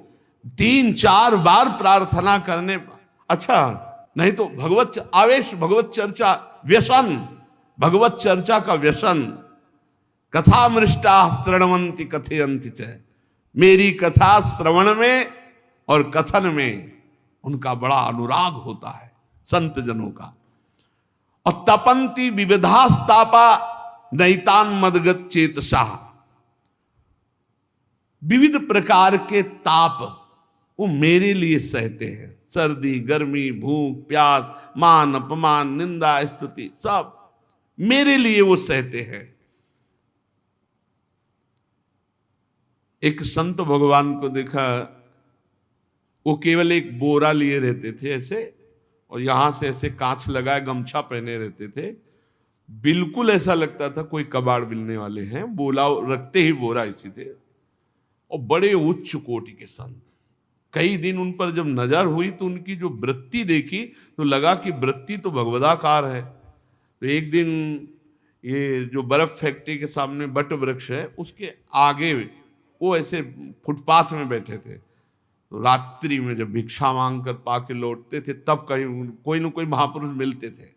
3-4 बार प्रार्थना करने, अच्छा नहीं तो भगवत आवेश, भगवत चर्चा व्यसन, भगवत चर्चा का व्यसन। कथामृष्टा श्रृण्वन्ति कथयन्ति च, मेरी कथा श्रवण में और कथन में उनका बड़ा अनुराग होता है संत जनों का। और तपंती विविधास्तापा नैतान मदगत चेतसा, विविध प्रकार के ताप वो मेरे लिए सहते हैं, सर्दी गर्मी भूख प्यास मान अपमान निंदा स्तुति सब मेरे लिए वो सहते हैं। एक संत भगवान को देखा, वो केवल एक बोरा लिए रहते थे ऐसे, और यहां से ऐसे कांच लगाए गमछा पहने रहते थे, बिल्कुल ऐसा लगता था कोई कबाड़ मिलने वाले हैं, बोला रखते ही बोरा इसी थे, और बड़े उच्च कोटि के संत। कई दिन उन पर जब नजर हुई तो उनकी जो वृत्ति देखी तो लगा कि वृत्ति तो भगवदाकार है। तो एक दिन ये जो बर्फ फैक्ट्री के सामने बट वृक्ष है उसके आगे वो ऐसे फुटपाथ में बैठे थे, तो रात्रि में जब भिक्षा मांग कर पाके लौटते थे तब कहीं कोई न कोई महापुरुष मिलते थे।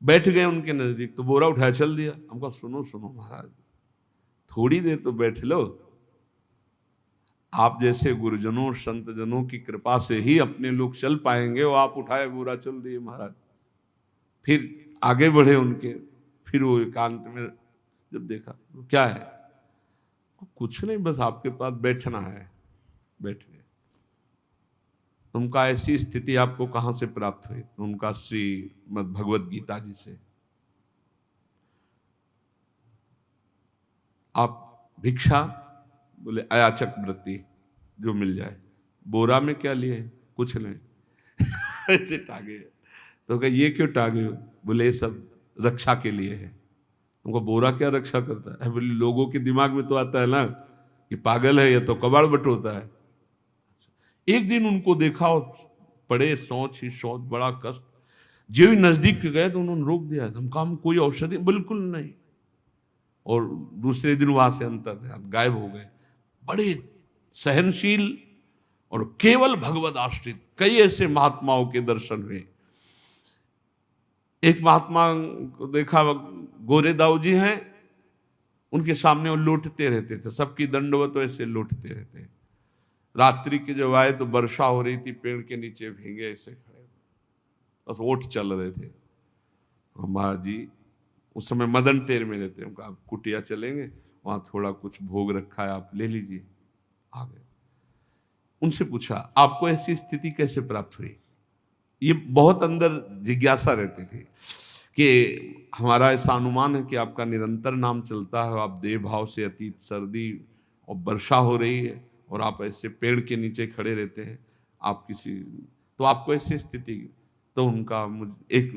बैठ गए उनके नजदीक तो बोरा उठाया चल दिया। हमको सुनो सुनो महाराज, थोड़ी देर तो बैठ लो, आप जैसे गुरुजनों संतजनों की कृपा से ही अपने लोग चल पाएंगे, वो आप उठाए बोरा चल दिए महाराज। फिर आगे बढ़े उनके, फिर वो एकांत में जब देखा तो क्या है, कुछ नहीं, बस आपके पास बैठना है, बैठ गए। तुमका ऐसी स्थिति आपको कहां से प्राप्त हुई? उनका श्रीमद् भगवद गीता जी से। आप भिक्षा, बोले अयाचक वृत्ति जो मिल जाए। बोरा में क्या लिए? कुछ नहीं ऐसे टांगे। तो कहा ये क्यों टांगे हो? बोले ये सब रक्षा के लिए है। उनको बोरा क्या रक्षा करता है? बोले लोगों के दिमाग में तो आता है ना कि पागल है, ये तो कबाड़ बटोरता है। एक दिन उनको देखा और पड़े सोच ही सोच, बड़ा कष्ट। जो ही नजदीक गए तो उन्होंने रोक दिया। हम कहा कोई औषधि? बिल्कुल नहीं। और दूसरे दिन वहां से अंतर ध्यान गायब हो गए। बड़े सहनशील और केवल भगवद आश्रित कई ऐसे महात्माओं के दर्शन हुए। एक महात्मा को देखा, गोरे दाऊ जी हैं, उनके सामने वो लौटते रहते थे, सबकी दंडवत ऐसे लौटते रहते। रात्रि के जब आए तो वर्षा हो रही थी, पेड़ के नीचे भीगे ऐसे खड़े, बस ओठ चल रहे थे। महाराज जी उस समय मदन टेर में रहते हैं, आप कुटिया चलेंगे, वहां थोड़ा कुछ भोग रखा है, आप ले लीजिए। आ गए। उनसे पूछा आपको ऐसी स्थिति कैसे प्राप्त हुई? ये बहुत अंदर जिज्ञासा रहती थी कि हमारा ऐसा अनुमान है कि आपका निरंतर नाम चलता है, आप देह भाव से अतीत, सर्दी और वर्षा हो रही है और आप ऐसे पेड़ के नीचे खड़े रहते हैं, आप किसी, तो आपको ऐसी स्थिति। तो उनका एक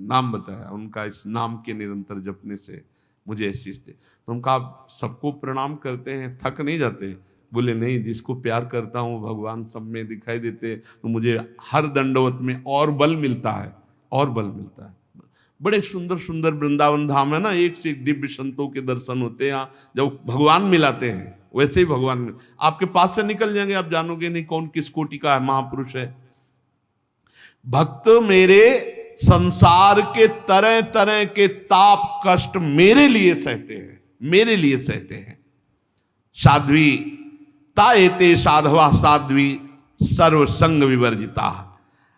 नाम बताया, उनका इस नाम के निरंतर जपने से मुझे ऐसी स्थिति। तो उनका आप सबको प्रणाम करते हैं, थक नहीं जाते? बोले नहीं, जिसको प्यार करता हूँ भगवान सब में दिखाई देते, तो मुझे हर दंडवत में और बल मिलता है, और बल मिलता है। बड़े सुंदर सुंदर वृंदावन धाम है ना, एक से एक दिव्य संतों के दर्शन होते हैं। जब भगवान मिलाते हैं वैसे ही भगवान आपके पास से निकल जाएंगे, आप जानोगे नहीं कौन किस कोटि का है, महापुरुष है। भक्त मेरे संसार के तरह तरह के ताप कष्ट मेरे लिए सहते हैं, मेरे लिए सहते हैं। साध्वी ताएते साधवा साध्वी सर्वसंग विवर्जिता,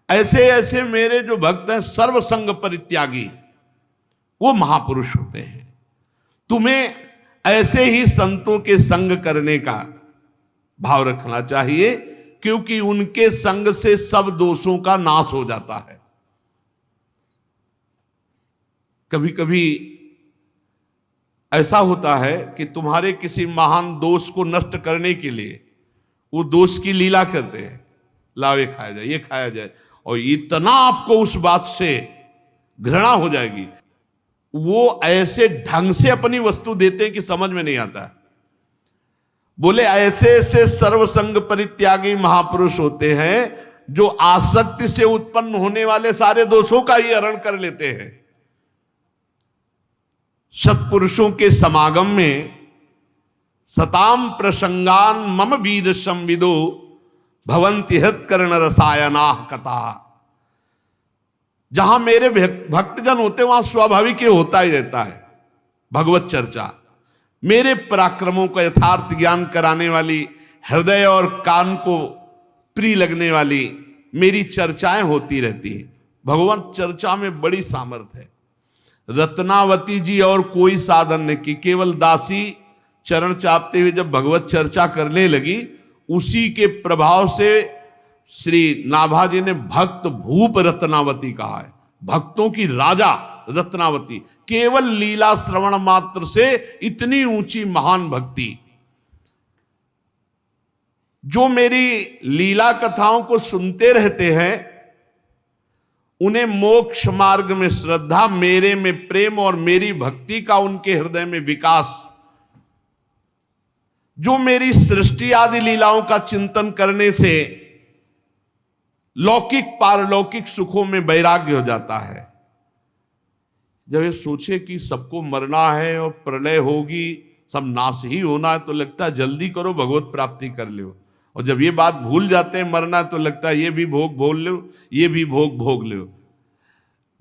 ऐसे ऐसे मेरे जो भक्त हैं सर्वसंग परित्यागी, वो महापुरुष होते हैं। तुम्हें ऐसे ही संतों के संग करने का भाव रखना चाहिए, क्योंकि उनके संग से सब दोषों का नाश हो जाता है। कभी कभी ऐसा होता है कि तुम्हारे किसी महान दोष को नष्ट करने के लिए वो दोष की लीला करते हैं, लाओ ये खाया जाए, ये खाया जाए, और इतना आपको उस बात से घृणा हो जाएगी, वो ऐसे ढंग से अपनी वस्तु देते हैं कि समझ में नहीं आता। बोले ऐसे ऐसे सर्वसंग परित्यागी महापुरुष होते हैं जो आसक्ति से उत्पन्न होने वाले सारे दोषों का ही हरण कर लेते हैं। सत्पुरुषों के समागम में सताम प्रसंगान मम वीर संविदो भवंति हृत्कर्ण रसायना कथा। जहां मेरे भक्तजन होते वहां स्वाभाविक ही होता ही रहता है भगवत चर्चा। मेरे पराक्रमों का यथार्थ ज्ञान कराने वाली, हृदय और कान को प्रिय लगने वाली मेरी चर्चाएं होती रहती हैं। भगवान चर्चा में बड़ी सामर्थ्य है। रत्नावती जी और कोई साधन नहीं की, केवल दासी चरण चापते हुए जब भगवत चर्चा करने लगी, उसी के प्रभाव से श्री नाभा जी ने भक्त भूप रत्नावती कहा है। भक्तों की राजा रत्नावती, केवल लीला श्रवण मात्र से इतनी ऊंची महान भक्ति। जो मेरी लीला कथाओं को सुनते रहते हैं उन्हें मोक्ष मार्ग में श्रद्धा, मेरे में प्रेम और मेरी भक्ति का उनके हृदय में विकास, जो मेरी सृष्टि आदि लीलाओं का चिंतन करने से लौकिक पारलौकिक सुखों में वैराग्य हो जाता है। जब ये सोचे कि सबको मरना है और प्रलय होगी, सब नाश ही होना है, तो लगता है जल्दी करो भगवत प्राप्ति कर लो। और जब ये बात भूल जाते हैं मरना, तो लगता है ये भी भोग भोग लो, ये भी भोग भोग लो।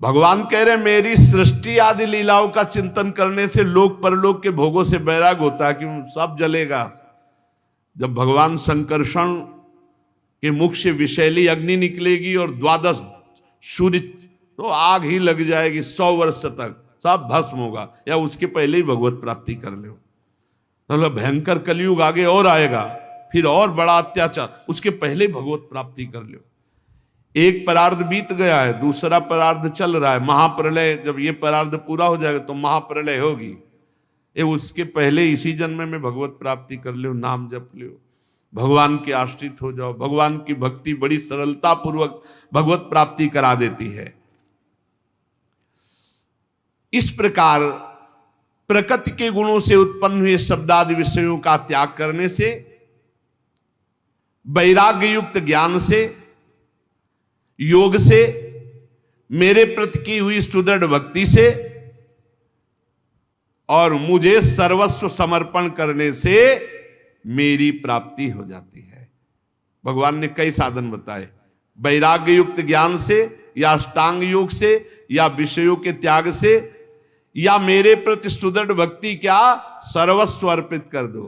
भगवान कह रहे मेरी सृष्टि आदि लीलाओं का चिंतन करने से लोक परलोक के भोगों से वैराग होता है कि सब जलेगा। जब भगवान संकर्षण के मुख से विषैली अग्नि निकलेगी और 12 सूर्य, तो आग ही लग जाएगी, 100 वर्ष तक सब भस्म होगा, या उसके पहले ही भगवत प्राप्ति कर लो। मतलब भयंकर कलयुग आगे और आएगा, फिर और बड़ा अत्याचार, उसके पहले भगवत प्राप्ति कर लो। एक परार्ध बीत गया है, दूसरा परार्ध चल रहा है, महाप्रलय। जब ये परार्ध पूरा हो जाएगा तो महाप्रलय होगी। ये उसके पहले इसी जन्म में भगवत प्राप्ति कर लो, नाम जप लो, भगवान के आश्रित हो जाओ। भगवान की भक्ति बड़ी सरलता पूर्वक भगवत प्राप्ति करा देती है। इस प्रकार प्रकृति के गुणों से उत्पन्न हुए शब्दादि विषयों का त्याग करने से, वैराग्य युक्त ज्ञान से, योग से, मेरे प्रति की हुई सुदृढ़ भक्ति से और मुझे सर्वस्व समर्पण करने से मेरी प्राप्ति हो जाती है। भगवान ने कई साधन बताए, वैराग्य युक्त ज्ञान से, या अष्टांग योग से, या विषयों के त्याग से, या मेरे प्रति सुदृढ़ भक्ति, क्या सर्वस्व अर्पित कर दो।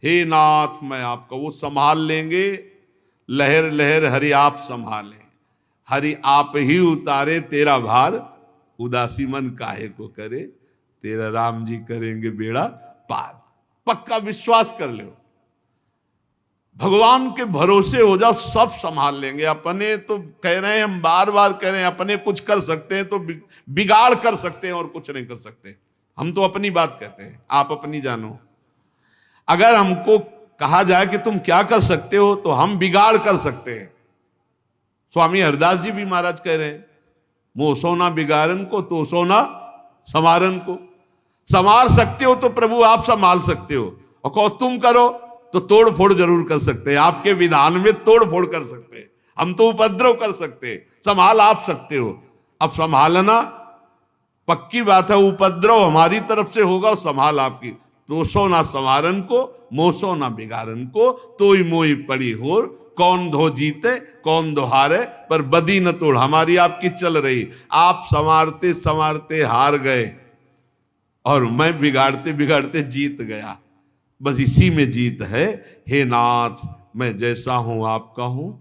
हे नाथ मैं आपका, वो संभाल लेंगे, लहर लहर हरि आप संभालें, हरि आप ही उतारे तेरा भार, उदासी मन काहे को करे, तेरा राम जी करेंगे बेड़ा पार। पक्का विश्वास कर लो, भगवान के भरोसे हो जाओ, सब संभाल लेंगे। अपने तो कह रहे हैं, हम बार बार कह रहे हैं, अपने कुछ कर सकते हैं तो बिगाड़ कर सकते हैं और कुछ नहीं कर सकते। हम तो अपनी बात कहते हैं, आप अपनी जानो। अगर हमको कहा जाए कि तुम क्या कर सकते हो, तो हम बिगाड़ कर सकते हैं। स्वामी हरदास जी भी महाराज कह रहे हैं, मोह सोना बिगाड़न को तो सोना संवारन को। संवार सकते हो तो प्रभु आप संभाल सकते हो, और कहो तुम करो तो तोड़ फोड़ जरूर कर सकते हैं। आपके विधान में तोड़ फोड़ कर सकते हैं, हम तो उपद्रव कर सकते हैं, संभाल आप सकते हो। अब संभालना पक्की बात है, उपद्रव हमारी तरफ से होगा और संभाल आपकी। तो सो ना संवारन को, मोसो ना बिगाड़न को, तोई मोई पड़ी होर, कौन धो जीते कौन दो हारे, पर बदी न तोड़ हमारी आपकी चल रही। आप संवारते संवारते हार गए और मैं बिगाड़ते बिगाड़ते जीत गया, बस इसी में जीत है। हे नाथ मैं जैसा हूं आपका हूं,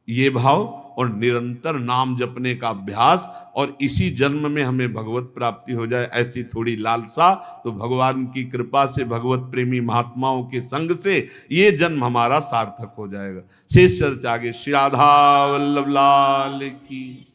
ये भाव, और निरंतर नाम जपने का अभ्यास, और इसी जन्म में हमें भगवत प्राप्ति हो जाए, ऐसी थोड़ी लालसा, तो भगवान की कृपा से, भगवत प्रेमी महात्माओं के संग से ये जन्म हमारा सार्थक हो जाएगा। शेष चर्चा आगे। श्री राधा वल्लभ लाल की।